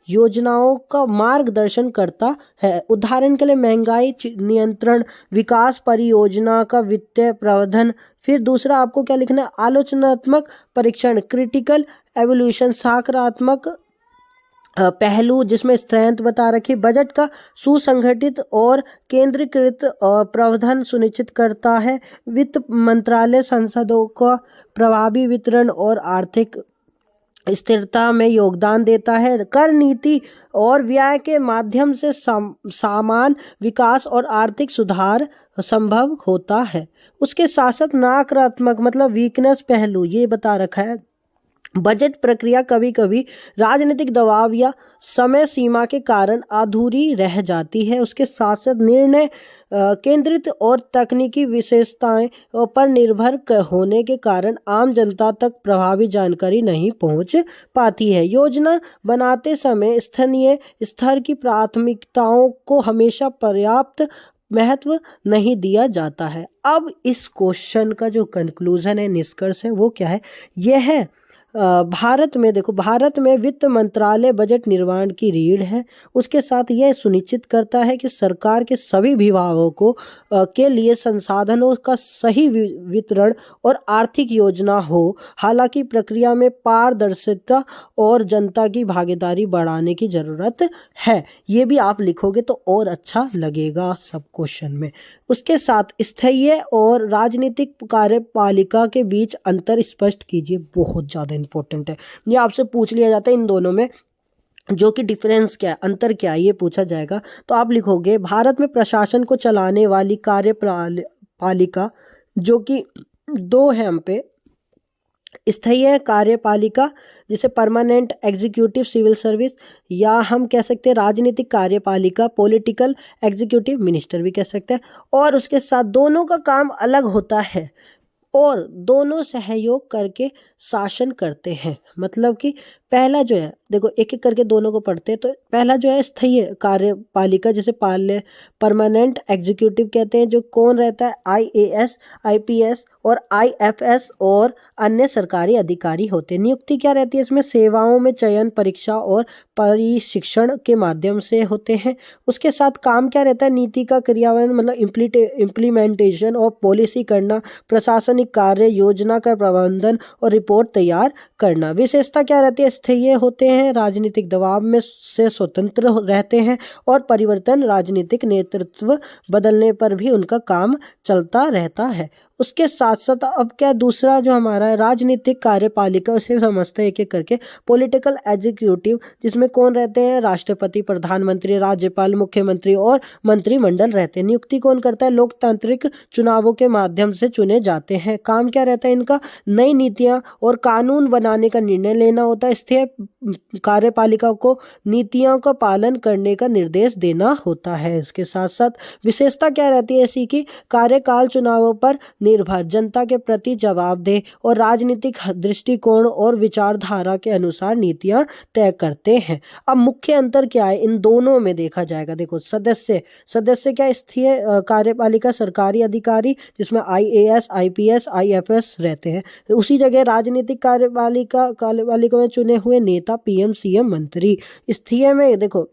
योजनाओं का मार्गदर्शन करता है। उदाहरण के लिए महंगाई नियंत्रण, विकास परियोजना का वित्तीय प्रबंधन। फिर दूसरा आपको क्या लिखना है, आलोचनात्मक परीक्षण, क्रिटिकल एवोल्यूशन, सकारात्मक पहलू जिसमें स्ट्रेंथ बता रखी। बजट का सुसंगठित और केंद्रीकृत प्रबंधन सुनिश्चित करता है। वित्त मंत्रालय संसाधनों का प्रभावी वितरण और आर्थिक स्थिरता में योगदान देता है। कर नीति और व्यय के माध्यम से सामान विकास और आर्थिक सुधार संभव होता है। उसके साथ साथ नकारात्मक मतलब वीकनेस पहलू ये बता रखा है। बजट प्रक्रिया कभी कभी राजनीतिक दबाव या समय सीमा के कारण अधूरी रह जाती है। उसके साथ साथ निर्णय केंद्रित और तकनीकी विशेषताएं पर निर्भर होने के कारण आम जनता तक प्रभावी जानकारी नहीं पहुंच पाती है। योजना बनाते समय स्थानीय स्तर की प्राथमिकताओं को हमेशा पर्याप्त महत्व नहीं दिया जाता है। अब इस क्वेश्चन का जो कंक्लूजन है, निष्कर्ष है, वो क्या है, यह है भारत में देखो, भारत में वित्त मंत्रालय बजट निर्माण की रीढ़ है। उसके साथ यह सुनिश्चित करता है कि सरकार के सभी विभागों को के लिए संसाधनों का सही वितरण और आर्थिक योजना हो। हालांकि प्रक्रिया में पारदर्शिता और जनता की भागीदारी बढ़ाने की ज़रूरत है। ये भी आप लिखोगे तो और अच्छा लगेगा सब क्वेश्चन में। उसके साथ स्थायी और राजनीतिक कार्यपालिका के बीच अंतर स्पष्ट कीजिए, बहुत ज़्यादा इंपॉर्टेंट है। ये आपसे पूछ लिया जाता है इन दोनों में जो कि डिफरेंस क्या है, अंतर क्या है, ये पूछा जाएगा। तो आप लिखोगे भारत में प्रशासन को चलाने वाली कार्यपालिका जो कि दो है हम पे, स्थायी कार्यपालिका जिसे परमानेंट एग्जीक्यूटिव सिविल सर्विस, या हम कह सकते हैं राजनीतिक कार्यपालिका पॉलिटिकल एग्जीक्यूटिव मिनिस्टर भी कह सकते हैं। और उसके साथ दोनों का काम अलग होता है और दोनों सहयोग करके शासन करते हैं। मतलब कि पहला जो है देखो, एक एक करके दोनों को पढ़ते हैं। तो पहला जो है स्थायी कार्यपालिका, जिसे परमानेंट एग्जीक्यूटिव कहते हैं, जो कौन रहता है, आईएएस, आईपीएस और आईएफएस और अन्य सरकारी अधिकारी होते हैं। नियुक्ति क्या रहती है इसमें, सेवाओं में चयन, परीक्षा और प्रशिक्षण के माध्यम से होते हैं। उसके साथ काम क्या रहता है, नीति का क्रियान्वयन मतलब इम्प्लीमेंटेशन और पॉलिसी करना, प्रशासनिक कार्य, योजना का प्रबंधन और रिपोर्ट तैयार करना। विशेषता क्या रहती है, स्थैर्य होते हैं, राजनीतिक दबाव में से स्वतंत्र रहते हैं और परिवर्तन, राजनीतिक नेतृत्व बदलने पर भी उनका काम चलता रहता है। उसके साथ साथ अब क्या दूसरा जो हमारा है राजनीतिक कार्यपालिका, उसे समझते हैं एक एक करके। पॉलिटिकल एग्जीक्यूटिव, जिसमें कौन रहते हैं, राष्ट्रपति, प्रधानमंत्री, राज्यपाल, मुख्यमंत्री और मंत्रिमंडल रहते हैं। नियुक्ति कौन करता है, लोकतांत्रिक चुनावों के माध्यम से चुने जाते हैं। काम क्या रहता है इनका, नई नीतियां और कानून बनाने का निर्णय लेना होता है। स्थायी कार्यपालिका को नीतियों का पालन करने का निर्देश देना होता है। इसके साथ साथ विशेषता क्या रहती है इसी की, कार्यकाल चुनावों पर निर्भर, जनता के प्रति जवाबदेह और राजनीतिक दृष्टिकोण और विचारधारा के अनुसार नीतियां तय करते हैं। अब मुख्य अंतर क्या है इन दोनों में देखा जाएगा। देखो, सदस्य क्या, स्थायी कार्यपालिका सरकारी अधिकारी, जिसमें आईएएस, आईपीएस, आईएफएस रहते हैं। उसी जगह राजनीतिक कार्यपालिका में चुने हुए नेता, पीएम, सीएम, मंत्री। स्थायी में देखो,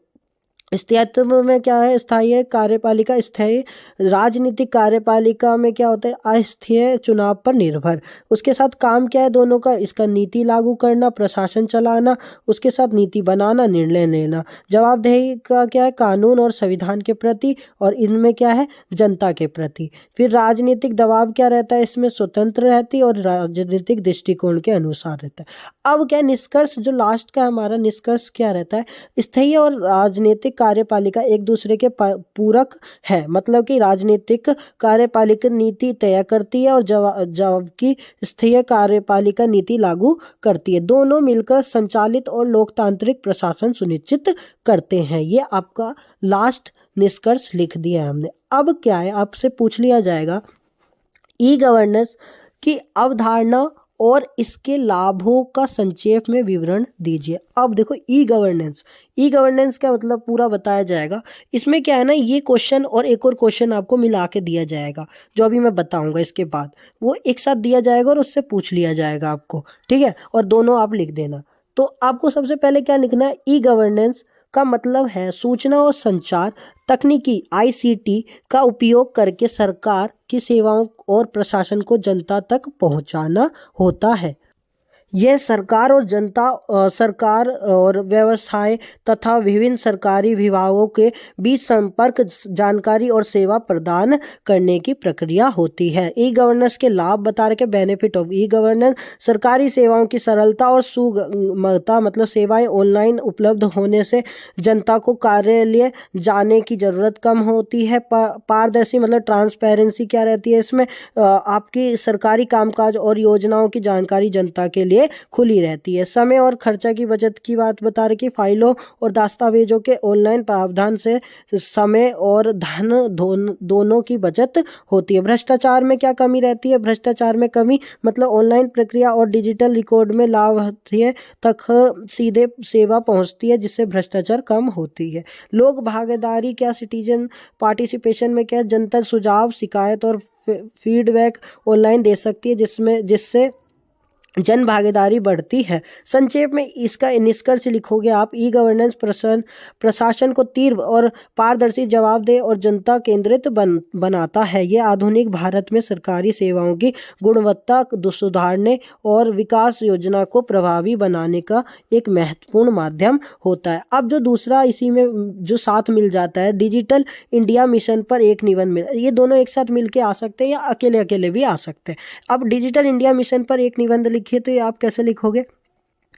स्थायित्व में क्या है, स्थायी कार्यपालिका, स्थायी राजनीतिक कार्यपालिका में क्या होता है, अस्थायी चुनाव पर निर्भर। उसके साथ काम क्या है दोनों का, इसका नीति लागू करना, प्रशासन चलाना, उसके साथ नीति बनाना, निर्णय लेना। जवाबदेही का क्या है, कानून और संविधान के प्रति, और इनमें क्या है, जनता के प्रति। फिर राजनीतिक दबाव क्या रहता है, इसमें स्वतंत्र रहती है और राजनीतिक दृष्टिकोण के अनुसार रहता है। अब क्या निष्कर्ष, जो लास्ट का हमारा निष्कर्ष क्या रहता है, स्थायी और राजनीतिक कार्यपालिका एक दूसरे के पूरक है। मतलब कि राजनीतिक कार्यपालिका नीति तय करती है और जबकि स्थायी कार्यपालिका नीति लागू करती है। दोनों मिलकर संचालित और लोकतांत्रिक प्रशासन सुनिश्चित करते हैं। ये आपका लास्ट निष्कर्ष लिख दिया है हमने। अब क्या है, आपसे पूछ लिया जाएगा ई गवर्नेंस की अवधारणा और इसके लाभों का संक्षेप में विवरण दीजिए। अब देखो, ई गवर्नेंस का मतलब पूरा बताया जाएगा। इसमें क्या है ना, ये क्वेश्चन और एक और क्वेश्चन आपको मिला के दिया जाएगा, जो अभी मैं बताऊंगा इसके बाद, वो एक साथ दिया जाएगा और उससे पूछ लिया जाएगा आपको, ठीक है। और दोनों आप लिख देना। तो आपको सबसे पहले क्या लिखना है, ई गवर्नेंस का मतलब है सूचना और संचार तकनीकी, आईसीटी का उपयोग करके सरकार की सेवाओं और प्रशासन को जनता तक पहुंचाना होता है। यह सरकार और जनता, सरकार और व्यवसाय तथा विभिन्न सरकारी विभागों के बीच संपर्क, जानकारी और सेवा प्रदान करने की प्रक्रिया होती है। ई गवर्नेंस के लाभ बता रहे, बेनिफिट ऑफ ई गवर्नेंस, सरकारी सेवाओं की सरलता और सुगमता, मतलब सेवाएं ऑनलाइन उपलब्ध होने से जनता को कार्यालय जाने की जरूरत कम होती है। पारदर्शी मतलब ट्रांसपेरेंसी क्या रहती है इसमें, आपकी सरकारी कामकाज और योजनाओं की जानकारी जनता के लिए खुली रहती है। समय और खर्चा की बचत की बात बता रहे कि फाइलों और दस्तावेजों के ऑनलाइन प्रावधान से समय और धन दोनों की बचत होती है। भ्रष्टाचार में क्या कमी रहती है, भ्रष्टाचार में कमी मतलब ऑनलाइन प्रक्रिया और डिजिटल रिकॉर्ड में लाभार्थी तक सीधे सेवा पहुंचती है, जिससे भ्रष्टाचार कम होती है। लोक भागीदारी क्या, सिटीजन पार्टिसिपेशन में क्या, जनता सुझाव, शिकायत और फीडबैक ऑनलाइन दे सकती है, जिससे जन भागीदारी बढ़ती है। संक्षेप में इसका निष्कर्ष लिखोगे आप, ई गवर्नेंस प्रशासन को तीव्र और पारदर्शी, जवाबदेह और जनता केंद्रित बनाता है। ये आधुनिक भारत में सरकारी सेवाओं की गुणवत्ता सुधारने और विकास योजना को प्रभावी बनाने का एक महत्वपूर्ण माध्यम होता है। अब जो दूसरा इसी में जो साथ मिल जाता है, डिजिटल इंडिया मिशन पर एक निबंध मिल, ये दोनों एक साथ मिलके आ सकते हैं या अकेले अकेले भी आ सकते हैं। अब डिजिटल इंडिया मिशन पर एक निबंध लिखिए, तो ये आप कैसे लिखोगे,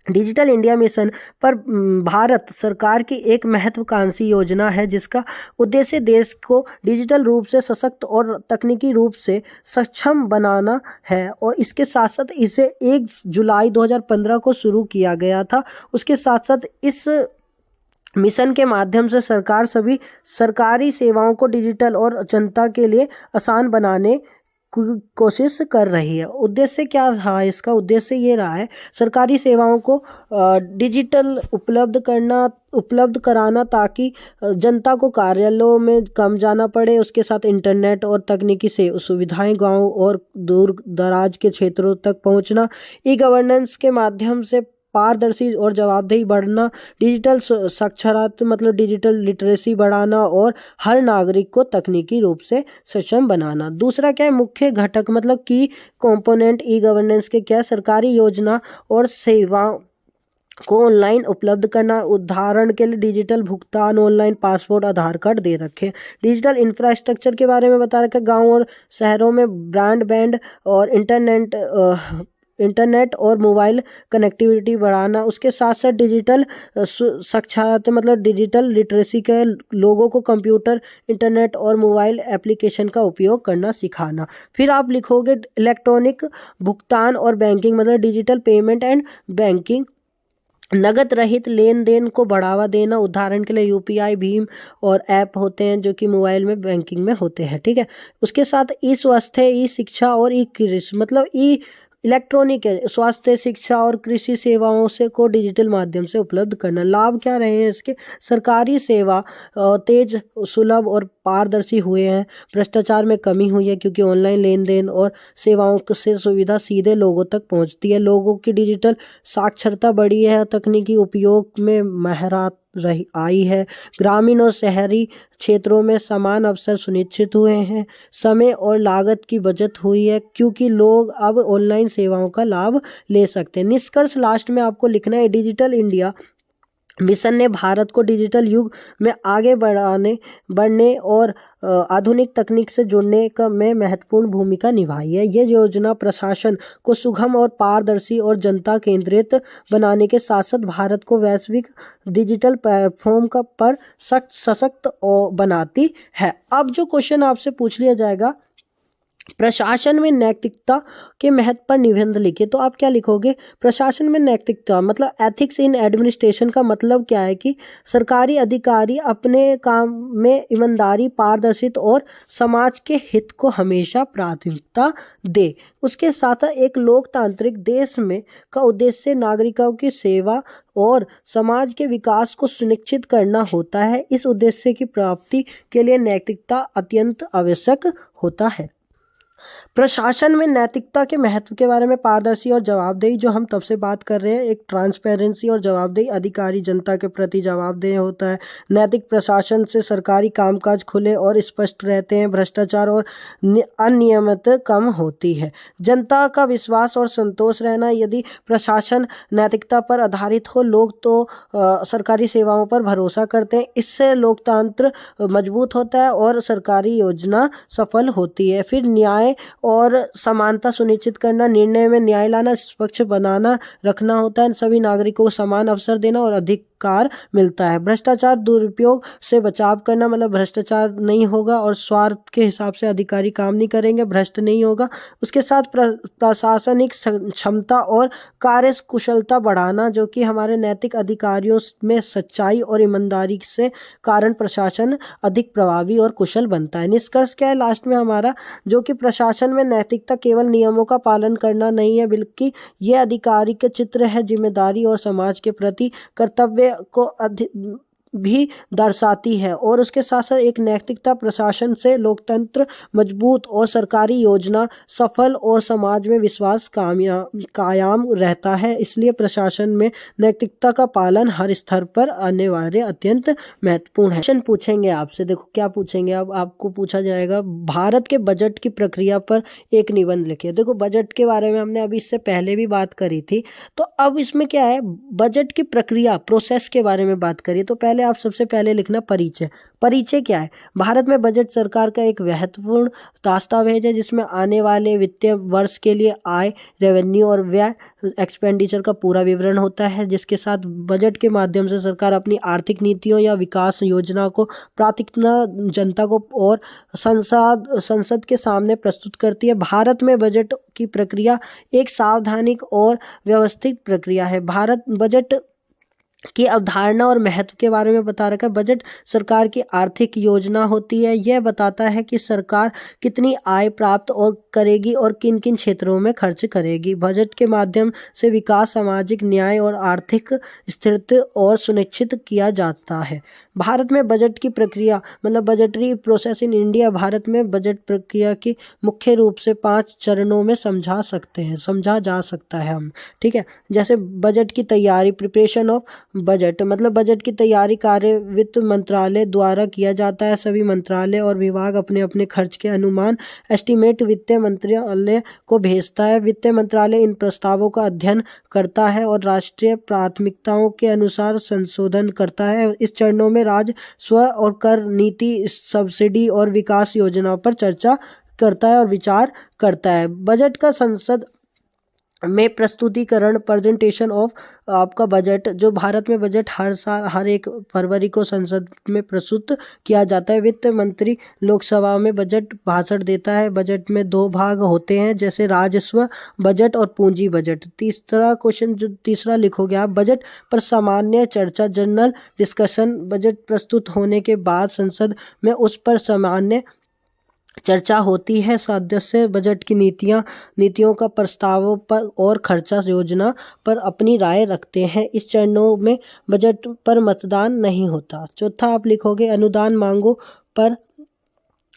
डिजिटल इंडिया मिशन पर भारत सरकार की एक महत्वाकांक्षी योजना है, जिसका उद्देश्य देश को डिजिटल रूप से सशक्त और तकनीकी रूप से सक्षम बनाना है। और इसके साथ साथ इसे 1 जुलाई 2015 को शुरू किया गया था। उसके साथ साथ इस मिशन के माध्यम से सरकार सभी सरकारी सेवाओं को डिजिटल और जनता के लिए आसान बनाने कोशिश कर रही है। उद्देश्य क्या रहा है इसका? उद्देश्य ये रहा है सरकारी सेवाओं को डिजिटल उपलब्ध कराना, ताकि जनता को कार्यालयों में कम जाना पड़े। उसके साथ इंटरनेट और तकनीकी से सुविधाएं गांव और दूर दराज के क्षेत्रों तक पहुंचना, ई गवर्नेंस के माध्यम से पारदर्शी और जवाबदेही बढ़ना, डिजिटल साक्षरता मतलब डिजिटल लिटरेसी बढ़ाना और हर नागरिक को तकनीकी रूप से सक्षम बनाना। दूसरा क्या है? मुख्य घटक मतलब की कंपोनेंट ई गवर्नेंस के क्या? सरकारी योजना और सेवाओं को ऑनलाइन उपलब्ध करना। उदाहरण के लिए डिजिटल भुगतान, ऑनलाइन पासपोर्ट, आधार कार्ड दे रखे। डिजिटल इंफ्रास्ट्रक्चर के बारे में बता रखा है। गाँव और शहरों में ब्रॉडबैंड और इंटरनेट और मोबाइल कनेक्टिविटी बढ़ाना। उसके साथ साथ डिजिटल साक्षरता मतलब डिजिटल लिटरेसी के लोगों को कंप्यूटर, इंटरनेट और मोबाइल एप्लीकेशन का उपयोग करना सिखाना। फिर आप लिखोगे इलेक्ट्रॉनिक भुगतान और बैंकिंग मतलब डिजिटल पेमेंट एंड बैंकिंग, नगद रहित लेन देन को बढ़ावा देना। उदाहरण के लिए यूपीआई, भीम और ऐप होते हैं जो कि मोबाइल में बैंकिंग में होते हैं, ठीक है। उसके साथ ई स्वास्थ्य, ई शिक्षा और ई कृषि मतलब ई इलेक्ट्रॉनिक है। स्वास्थ्य, शिक्षा और कृषि सेवाओं से को डिजिटल माध्यम से उपलब्ध करना। लाभ क्या रहे हैं इसके? सरकारी सेवा तेज, सुलभ और पारदर्शी हुए हैं। भ्रष्टाचार में कमी हुई है क्योंकि ऑनलाइन लेन देन और सेवाओं से सुविधा सीधे लोगों तक पहुंचती है। लोगों की डिजिटल साक्षरता बढ़ी है, तकनीकी उपयोग में महारत रही आई है। ग्रामीण और शहरी क्षेत्रों में समान अवसर सुनिश्चित हुए हैं। समय और लागत की बचत हुई है क्योंकि लोग अब ऑनलाइन सेवाओं का लाभ ले सकते हैं। निष्कर्ष लास्ट में आपको लिखना है, डिजिटल इंडिया मिशन ने भारत को डिजिटल युग में आगे बढ़ने और आधुनिक तकनीक से जुड़ने में महत्वपूर्ण भूमिका निभाई है। ये योजना प्रशासन को सुगम और पारदर्शी और जनता केंद्रित बनाने के साथ साथ भारत को वैश्विक डिजिटल प्लेटफॉर्म पर सशक्त बनाती है। अब जो क्वेश्चन आपसे पूछ लिया जाएगा, प्रशासन में नैतिकता के महत्व पर निबंध लिखिए, तो आप क्या लिखोगे? प्रशासन में नैतिकता मतलब एथिक्स इन एडमिनिस्ट्रेशन का मतलब क्या है कि सरकारी अधिकारी अपने काम में ईमानदारी, पारदर्शिता और समाज के हित को हमेशा प्राथमिकता दे। उसके साथ एक लोकतांत्रिक देश में का उद्देश्य नागरिकों की सेवा और समाज के विकास को सुनिश्चित करना होता है। इस उद्देश्य की प्राप्ति के लिए नैतिकता अत्यंत आवश्यक होता है। प्रशासन में नैतिकता के महत्व के बारे में, पारदर्शी और जवाबदेही जो हम तब से बात कर रहे हैं, एक ट्रांसपेरेंसी और जवाबदेही, अधिकारी जनता के प्रति जवाबदेह होता है। नैतिक प्रशासन से सरकारी कामकाज खुले और स्पष्ट रहते हैं। भ्रष्टाचार और अनियमितता कम होती है। जनता का विश्वास और संतोष रहना, यदि प्रशासन नैतिकता पर आधारित हो, लोग तो सरकारी सेवाओं पर भरोसा करते हैं। इससे लोकतंत्र मजबूत होता है और सरकारी योजना सफल होती है। फिर न्याय और समानता सुनिश्चित करना, निर्णय में न्याय लाना, निष्पक्ष बनाना रखना होता है। सभी नागरिकों को समान अवसर देना और अधिकार मिलता है। भ्रष्टाचार दुरुपयोग से बचाव करना मतलब भ्रष्टाचार नहीं होगा और स्वार्थ के हिसाब से अधिकारी काम नहीं करेंगे, भ्रष्ट नहीं होगा। उसके साथ प्रशासनिक क्षमता और कार्य कुशलता बढ़ाना, जो कि हमारे नैतिक अधिकारियों में सच्चाई और ईमानदारी से कारण प्रशासन अधिक प्रभावी और कुशल बनता है। निष्कर्ष क्या है लास्ट में हमारा, जो कि प्रशासन में नैतिकता केवल नियमों का पालन करना नहीं है, बल्कि यह अधिकारी के चित्र है, जिम्मेदारी और समाज के प्रति कर्तव्य को भी दर्शाती है। और उसके साथ साथ एक नैतिकता प्रशासन से लोकतंत्र मजबूत और सरकारी योजना सफल और समाज में विश्वास कायम रहता है। इसलिए प्रशासन में नैतिकता का पालन हर स्तर पर अनिवार्य अत्यंत महत्वपूर्ण है। क्वेश्चन पूछेंगे आपसे, देखो क्या पूछेंगे। अब आपको पूछा जाएगा भारत के बजट की प्रक्रिया पर एक निबंध लिखिए। देखो बजट के बारे में हमने अभी इससे पहले भी बात करी थी, तो अब इसमें क्या है, बजट की प्रक्रिया प्रोसेस के बारे में बात करिए। तो पहले आप सबसे पहले लिखना परिचय। परिचय क्या है? भारत में बजट सरकार का एक महत्वपूर्ण दस्तावेज है जिसमें आने वाले वित्तीय वर्ष के लिए आय, रेवेन्यू और व्यय एक्सपेंडिचर का पूरा विवरण होता है, जिसके साथ बजट के माध्यम से सरकार अपनी आर्थिक नीतियों या विकास योजना को प्राथमिकता जनता को और संसद के सामने प्रस्तुत करती है। भारत में बजट की प्रक्रिया एक सावधानिक और व्यवस्थित प्रक्रिया है। भारत बजट की अवधारणा और महत्व के बारे में बता रखा है। बजट सरकार की आर्थिक योजना होती है। यह बताता है कि सरकार कितनी आय प्राप्त और करेगी और किन किन क्षेत्रों में खर्च करेगी। बजट के माध्यम से विकास, सामाजिक न्याय और आर्थिक स्थिरता और सुनिश्चित किया जाता है। भारत में बजट की प्रक्रिया मतलब budgetary process in India, Bharat में बजट प्रक्रिया की मुख्य रूप से 5 चरणों में समझा जा सकता है हम। ठीक है, जैसे बजट की तैयारी, प्रिपरेशन ऑफ बजट मतलब बजट की तैयारी कार्य वित्त मंत्रालय द्वारा किया जाता है। सभी मंत्रालय और विभाग अपने अपने खर्च के अनुमान एस्टीमेट वित्त मंत्रालय को भेजता है। वित्त मंत्रालय इन प्रस्तावों का अध्ययन करता है और राष्ट्रीय प्राथमिकताओं के अनुसार संशोधन करता है। इस चरणों में राजस्व और कर नीति, सब्सिडी और विकास योजनाओं पर चर्चा करता है और विचार करता है। बजट का संसद में प्रस्तुतिकरण, प्रेजेंटेशन ऑफ आपका बजट, जो भारत में बजट हर साल हर 1 फरवरी को संसद में प्रस्तुत किया जाता है। वित्त मंत्री लोकसभा में बजट भाषण देता है। बजट में 2 भाग होते हैं, जैसे राजस्व बजट और पूंजी बजट। तीसरा क्वेश्चन जो तीसरा लिखोगे आप, बजट पर सामान्य चर्चा, जनरल डिस्कशन। बजट प्रस्तुत होने के बाद संसद में उस पर सामान्य चर्चा होती है। सदस्य बजट की नीतियों का प्रस्तावों पर और खर्चा योजना पर अपनी राय रखते हैं। इस चरणों में बजट पर मतदान नहीं होता। चौथा आप लिखोगे, अनुदान मांगों पर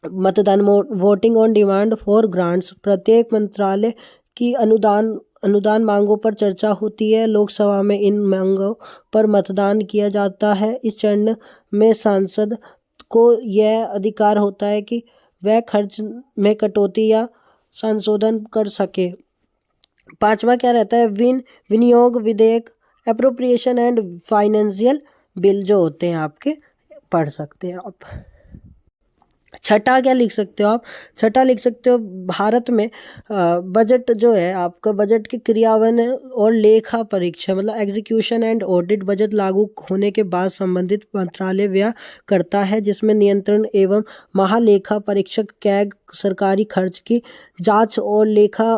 मतदान, voting on demand for grants. प्रत्येक मंत्रालय की अनुदान मांगों पर चर्चा होती है। लोकसभा में इन मांगों पर मतदान किया जाता है। इस चरण में सांसद को यह अधिकार होता है कि वह खर्च में कटौती या संशोधन कर सके। 5वां क्या रहता है, विनियोग विधेयक, एप्रोप्रिएशन एंड फाइनेंशियल बिल जो होते हैं आपके, पढ़ सकते हैं आप। छठा क्या लिख सकते हो आप, छठा लिख सकते हो, भारत में बजट जो है आपका, बजट के क्रियान्वयन और लेखा परीक्षा मतलब एग्जीक्यूशन एंड ऑडिट। बजट लागू होने के बाद संबंधित मंत्रालय व्यय करता है, जिसमें नियंत्रण एवं महालेखा परीक्षक कैग सरकारी खर्च की जांच और लेखा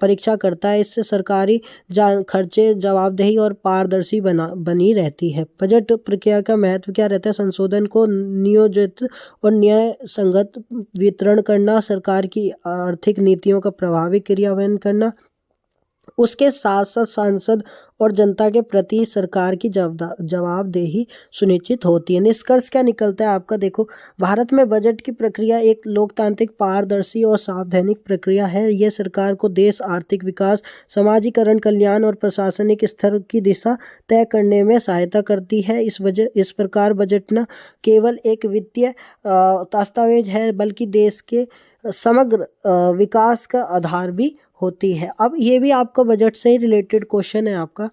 परीक्षा करता है। इससे सरकारी खर्चे जवाबदेही और पारदर्शी बनी रहती है। बजट प्रक्रिया का महत्व क्या रहता है, संशोधन को नियोजित और न्याय संगत वितरण करना, सरकार की आर्थिक नीतियों का प्रभावी क्रियान्वयन करना, उसके साथ साथ सांसद और जनता के प्रति सरकार की जवाबदेही सुनिश्चित होती है। निष्कर्ष क्या निकलता है आपका, देखो, भारत में बजट की प्रक्रिया एक लोकतांत्रिक, पारदर्शी और सावधानिक प्रक्रिया है। यह सरकार को देश आर्थिक विकास, समाजीकरण, कल्याण और प्रशासनिक स्तर की दिशा तय करने में सहायता करती है। इस प्रकार बजट न केवल एक वित्तीय दस्तावेज है, बल्कि देश के समग्र विकास का आधार भी होती है। अब ये भी आपका बजट से ही रिलेटेड क्वेश्चन है आपका,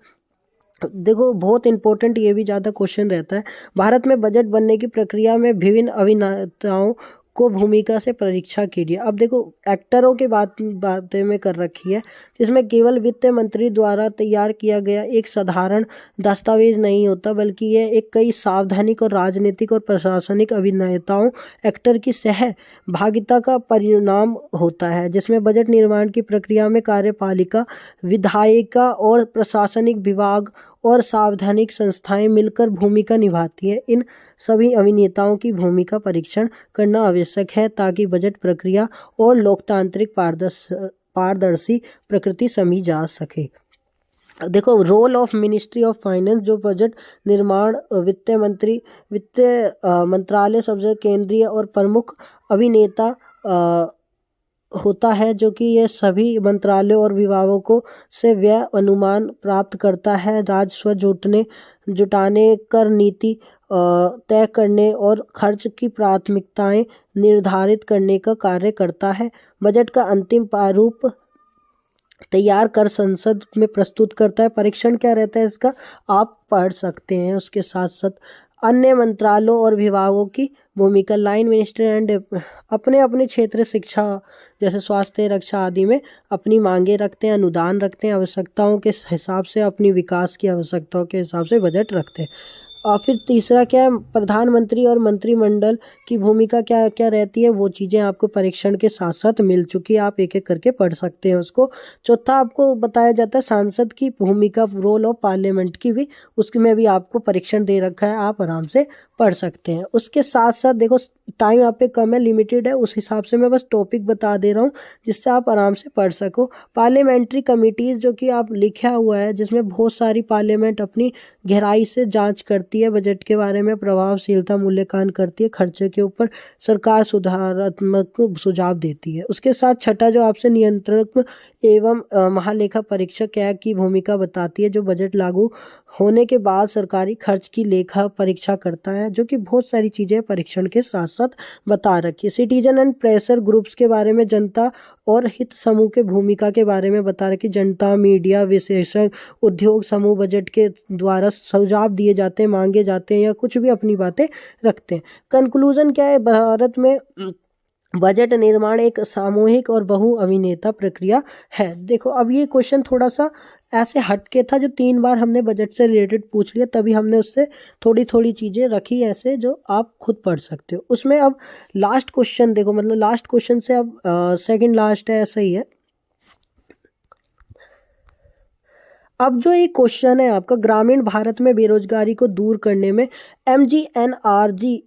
देखो बहुत इंपॉर्टेंट, ये भी ज़्यादा क्वेश्चन रहता है। भारत में बजट बनने की प्रक्रिया में विभिन्न अभिनेताओं को भूमिका से परीक्षा कीजिए। अब देखो एक्टरों की बातें में कर रखी है, जिसमें केवल वित्त मंत्री द्वारा तैयार किया गया एक साधारण दस्तावेज नहीं होता, बल्कि यह एक कई सावधानिक और राजनीतिक और प्रशासनिक अभिनेताओं एक्टर की सहभागिता का परिणाम होता है, जिसमें बजट निर्माण की प्रक्रिया में कार्यपालिका, विधायिका और प्रशासनिक विभाग और सावधानिक संस्थाएं मिलकर भूमिका निभाती हैं। इन सभी अभिनेताओं की भूमिका परीक्षण करना आवश्यक है, ताकि बजट प्रक्रिया और लोकतांत्रिक पारदर्शी प्रकृति समझी जा सके। देखो role of ministry of finance, जो बजट निर्माण वित्त मंत्रालय सबसे केंद्रीय और प्रमुख अभिनेता होता है, जो कि ये सभी मंत्रालयों और विभागों को से व्यय अनुमान प्राप्त करता है, राजस्व जुटाने, कर नीति तय करने और खर्च की प्राथमिकताएं निर्धारित करने का कार्य करता है। बजट का अंतिम प्रारूप तैयार कर संसद में प्रस्तुत करता है। परीक्षण क्या रहता है इसका, आप पढ़ सकते हैं। उसके साथ साथ अन्य मंत्रालयों और विभागों की भूमिका, लाइन मिनिस्टर एंड अपने अपने क्षेत्र, शिक्षा जैसे स्वास्थ्य, रक्षा आदि में अपनी मांगे रखते हैं, अनुदान रखते हैं, आवश्यकताओं के हिसाब से, अपनी विकास की आवश्यकताओं के हिसाब से बजट रखते हैं। और फिर तीसरा क्या है, प्रधानमंत्री और मंत्रिमंडल की भूमिका क्या क्या रहती है, वो चीज़ें आपको परीक्षण के साथ साथ मिल चुकी है, आप एक एक करके पढ़ सकते हैं उसको। चौथा आपको बताया जाता है सांसद की भूमिका, रोल ऑफ पार्लियामेंट की भी, उसमें भी आपको परीक्षण दे रखा है, आप आराम से पढ़ सकते हैं। उसके साथ साथ देखो टाइम आप पे कम है, लिमिटेड है, उस हिसाब से मैं बस टॉपिक बता दे रहा हूँ जिससे आप आराम से पढ़ सको। पार्लियामेंट्री कमिटीज़ जो कि आप लिखा हुआ है, जिसमें बहुत सारी पार्लियामेंट अपनी गहराई से जांच करती है, बजट के बारे में प्रभावशीलता मूल्यांकन करती है, खर्चे के ऊपर सरकार सुधारात्मक सुझाव देती है। उसके साथ छठा जो आपसे नियंत्रक एवं महालेखा परीक्षक है की भूमिका बताती है, जो बजट लागू होने के बाद सरकारी खर्च की लेखा परीक्षा करता है, जो कि बहुत सारी चीज़ें परीक्षण के साथ साथ बता रखी है। सिटीजन एंड प्रेशर ग्रुप्स के बारे में, जनता और हित समूह के भूमिका के बारे में बता रखी, जनता, मीडिया, विशेषज्ञ, उद्योग समूह बजट के द्वारा सुझाव दिए जाते हैं, मांगे जाते हैं या कुछ भी अपनी बातें रखते हैं। कंक्लूजन क्या है, भारत में बजट निर्माण एक सामूहिक और बहु अभिनेता प्रक्रिया है। देखो अब ये क्वेश्चन थोड़ा सा ऐसे हटके था, जो 3 बार हमने बजट से रिलेटेड पूछ लिया, तभी हमने उससे थोड़ी थोड़ी चीज़ें रखी ऐसे, जो आप खुद पढ़ सकते हो। उसमें अब लास्ट क्वेश्चन देखो, मतलब लास्ट क्वेश्चन से अब सेकंड लास्ट है, ऐसा ही है। अब जो एक क्वेश्चन है आपका, ग्रामीण भारत में बेरोजगारी को दूर करने में MGNRGE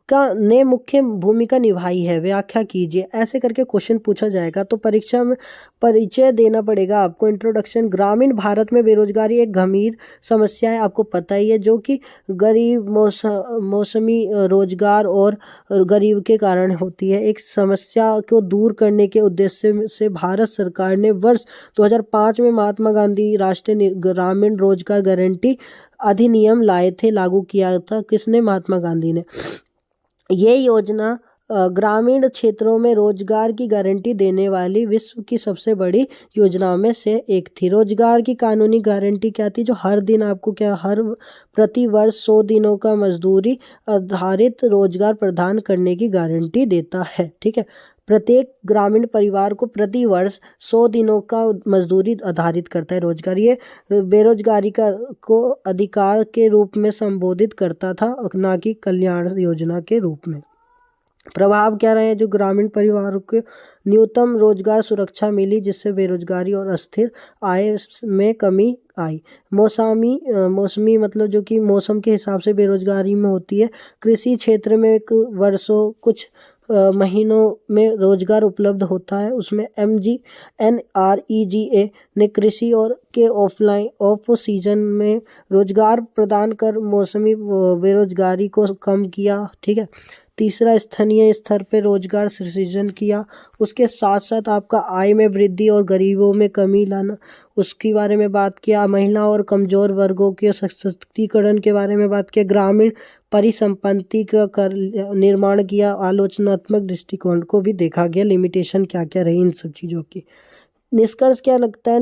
का ने मुख्य भूमिका निभाई है, व्याख्या कीजिए, ऐसे करके क्वेश्चन पूछा जाएगा। तो परीक्षा में परिचय देना पड़ेगा आपको। इंट्रोडक्शन, ग्रामीण भारत में बेरोजगारी एक गंभीर समस्या है, आपको पता ही है, जो कि गरीब, मौसमी रोजगार और गरीब के कारण होती है। एक समस्या को दूर करने के उद्देश्य से भारत सरकार ने वर्ष 2005 में महात्मा गांधी राष्ट्रीय ग्रामीण रोजगार गारंटी अधिनियम लाए थे, लागू किया था। किसने? महात्मा गांधी ने। ये योजना ग्रामीण क्षेत्रों में रोजगार की गारंटी देने वाली विश्व की सबसे बड़ी योजनाओं में से एक थी। रोजगार की कानूनी गारंटी क्या थी? जो हर दिन आपको हर प्रति वर्ष 100 दिनों का मजदूरी आधारित रोजगार प्रदान करने की गारंटी देता है। ठीक है, प्रत्येक ग्रामीण परिवार को प्रति वर्ष 100 दिनों का मजदूरी आधारित करता है रोजगार। ये बेरोजगारी को अधिकार के रूप में संबोधित करता था, ना कि कल्याण योजना के रूप में। प्रभाव क्या रहे? जो ग्रामीण परिवारों को न्यूनतम रोजगार सुरक्षा मिली, जिससे बेरोजगारी और अस्थिर आय में कमी आई। मौसमी मतलब जो कि मौसम के हिसाब से बेरोजगारी में होती है। कृषि क्षेत्र में एक वर्षों कुछ महीनों में रोजगार उपलब्ध होता है। उसमें MGNREGA ने कृषि और के ऑफ सीजन में रोजगार प्रदान कर मौसमी बेरोजगारी को कम किया। ठीक है, तीसरा स्थानीय स्तर पर रोजगार सृजन किया। उसके साथ साथ आपका आय में वृद्धि और गरीबों में कमी लाना, उसके बारे में बात किया। महिला और कमजोर वर्गों के सशक्तिकरण के बारे में बात किया। ग्रामीण परिसंपत्ति का निर्माण किया। आलोचनात्मक दृष्टिकोण को भी देखा गया, लिमिटेशन क्या क्या रही इन सब चीज़ों की। निष्कर्ष क्या लगता है?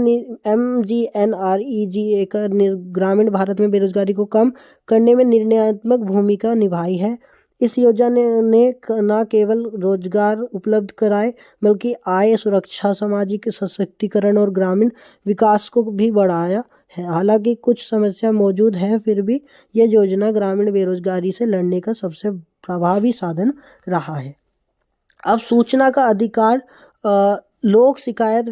MGNREGA का ग्रामीण भारत में बेरोजगारी को कम करने में निर्णयात्मक भूमिका निभाई है। इस योजना ने न केवल रोजगार उपलब्ध कराए, बल्कि आय सुरक्षा, सामाजिक सशक्तिकरण और ग्रामीण विकास को भी बढ़ाया है। हालांकि कुछ समस्या मौजूद है, फिर भी यह योजना ग्रामीण बेरोजगारी से लड़ने का सबसे प्रभावी साधन रहा है। अब सूचना का अधिकार लोक शिकायत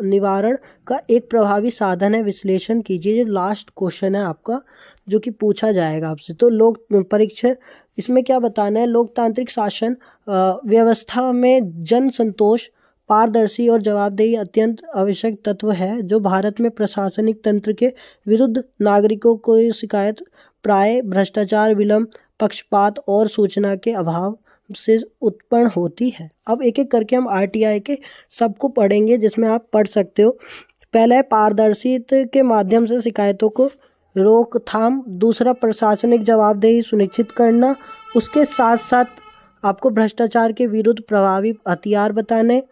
निवारण का एक प्रभावी साधन है, विश्लेषण कीजिए। जो लास्ट क्वेश्चन है आपका, जो कि पूछा जाएगा आपसे, तो लोक परीक्षा इसमें क्या बताना है? लोकतांत्रिक शासन व्यवस्था में जन संतोष, पारदर्शी और जवाबदेही अत्यंत आवश्यक तत्व है। जो भारत में प्रशासनिक तंत्र के विरुद्ध नागरिकों को शिकायत प्राय भ्रष्टाचार, विलंब, पक्षपात और सूचना के अभाव से उत्पन्न होती है। अब एक एक करके हम RTI के सबको पढ़ेंगे, जिसमें आप पढ़ सकते हो। पहला है पारदर्शिता के माध्यम से शिकायतों को रोकथाम। दूसरा, प्रशासनिक जवाबदेही सुनिश्चित करना। उसके साथ साथ आपको भ्रष्टाचार के विरुद्ध प्रभावी हथियार बताने।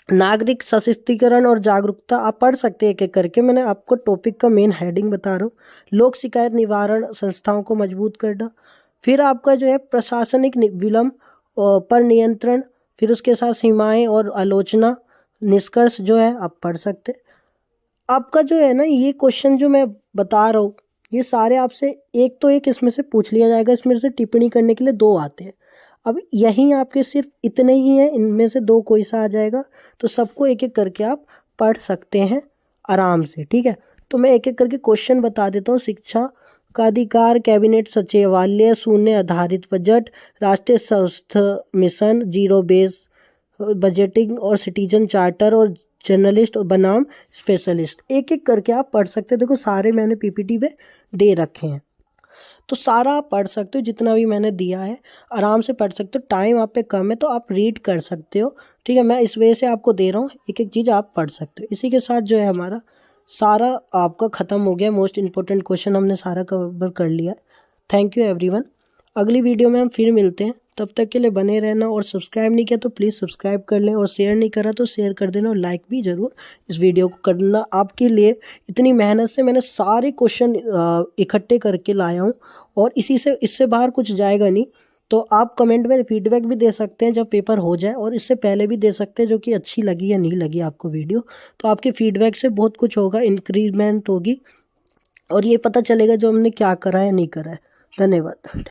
नागरिक सशक्तिकरण और जागरूकता, आप पढ़ सकते हैं एक एक करके, मैंने आपको टॉपिक का मेन हेडिंग बता रहा हूँ। लोक शिकायत निवारण संस्थाओं को मजबूत करना। फिर आपका जो है प्रशासनिक विलंब पर नियंत्रण। फिर उसके साथ सीमाएं और आलोचना। निष्कर्ष जो है आप पढ़ सकते। आपका जो है ना, ये क्वेश्चन जो मैं बता रहा हूँ, ये सारे आपसे एक तो एक इसमें से पूछ लिया जाएगा, इसमें से टिप्पणी करने के लिए 2 आते हैं। अब यहीं आपके सिर्फ इतने ही हैं, इनमें से 2 कोई सा आ जाएगा, तो सबको एक-एक करके आप पढ़ सकते हैं आराम से, ठीक है। तो मैं एक-एक करके क्वेश्चन बता देता हूँ। शिक्षा का अधिकार, कैबिनेट सचिवालय, शून्य आधारित बजट, राष्ट्रीय स्वास्थ्य मिशन, जीरो बेस बजटिंग और सिटीजन चार्टर और जर्नलिस्ट बनाम स्पेशलिस्ट, एक एक करके आप पढ़ सकते हो। देखो सारे मैंने पीपीटी पे दे रखे हैं, तो सारा आप पढ़ सकते हो, जितना भी मैंने दिया है आराम से पढ़ सकते हो। टाइम आप पे कम है तो आप रीड कर सकते हो, ठीक है। मैं इस वजह से आपको दे रहा हूँ, एक एक चीज़ आप पढ़ सकते हो। इसी के साथ जो है हमारा सारा आपका ख़त्म हो गया। मोस्ट इंपॉर्टेंट क्वेश्चन हमने सारा कवर कर लिया। Thank you everyone. अगली वीडियो में हम फिर मिलते हैं, तब तक के लिए बने रहना। और सब्सक्राइब नहीं किया तो प्लीज़ सब्सक्राइब कर लें, और शेयर नहीं करा तो शेयर कर देना, और लाइक भी ज़रूर इस वीडियो को करना। आपके लिए इतनी मेहनत से मैंने सारे क्वेश्चन इकट्ठे करके लाया हूँ, और इससे बाहर कुछ जाएगा नहीं। तो आप कमेंट में फीडबैक भी दे सकते हैं जब पेपर हो जाए, और इससे पहले भी दे सकते हैं जो कि अच्छी लगी या नहीं लगी आपको वीडियो। तो आपके फीडबैक से बहुत कुछ होगा, इंक्रीमेंट होगी, और ये पता चलेगा जो हमने क्या करा है नहीं करा है। धन्यवाद।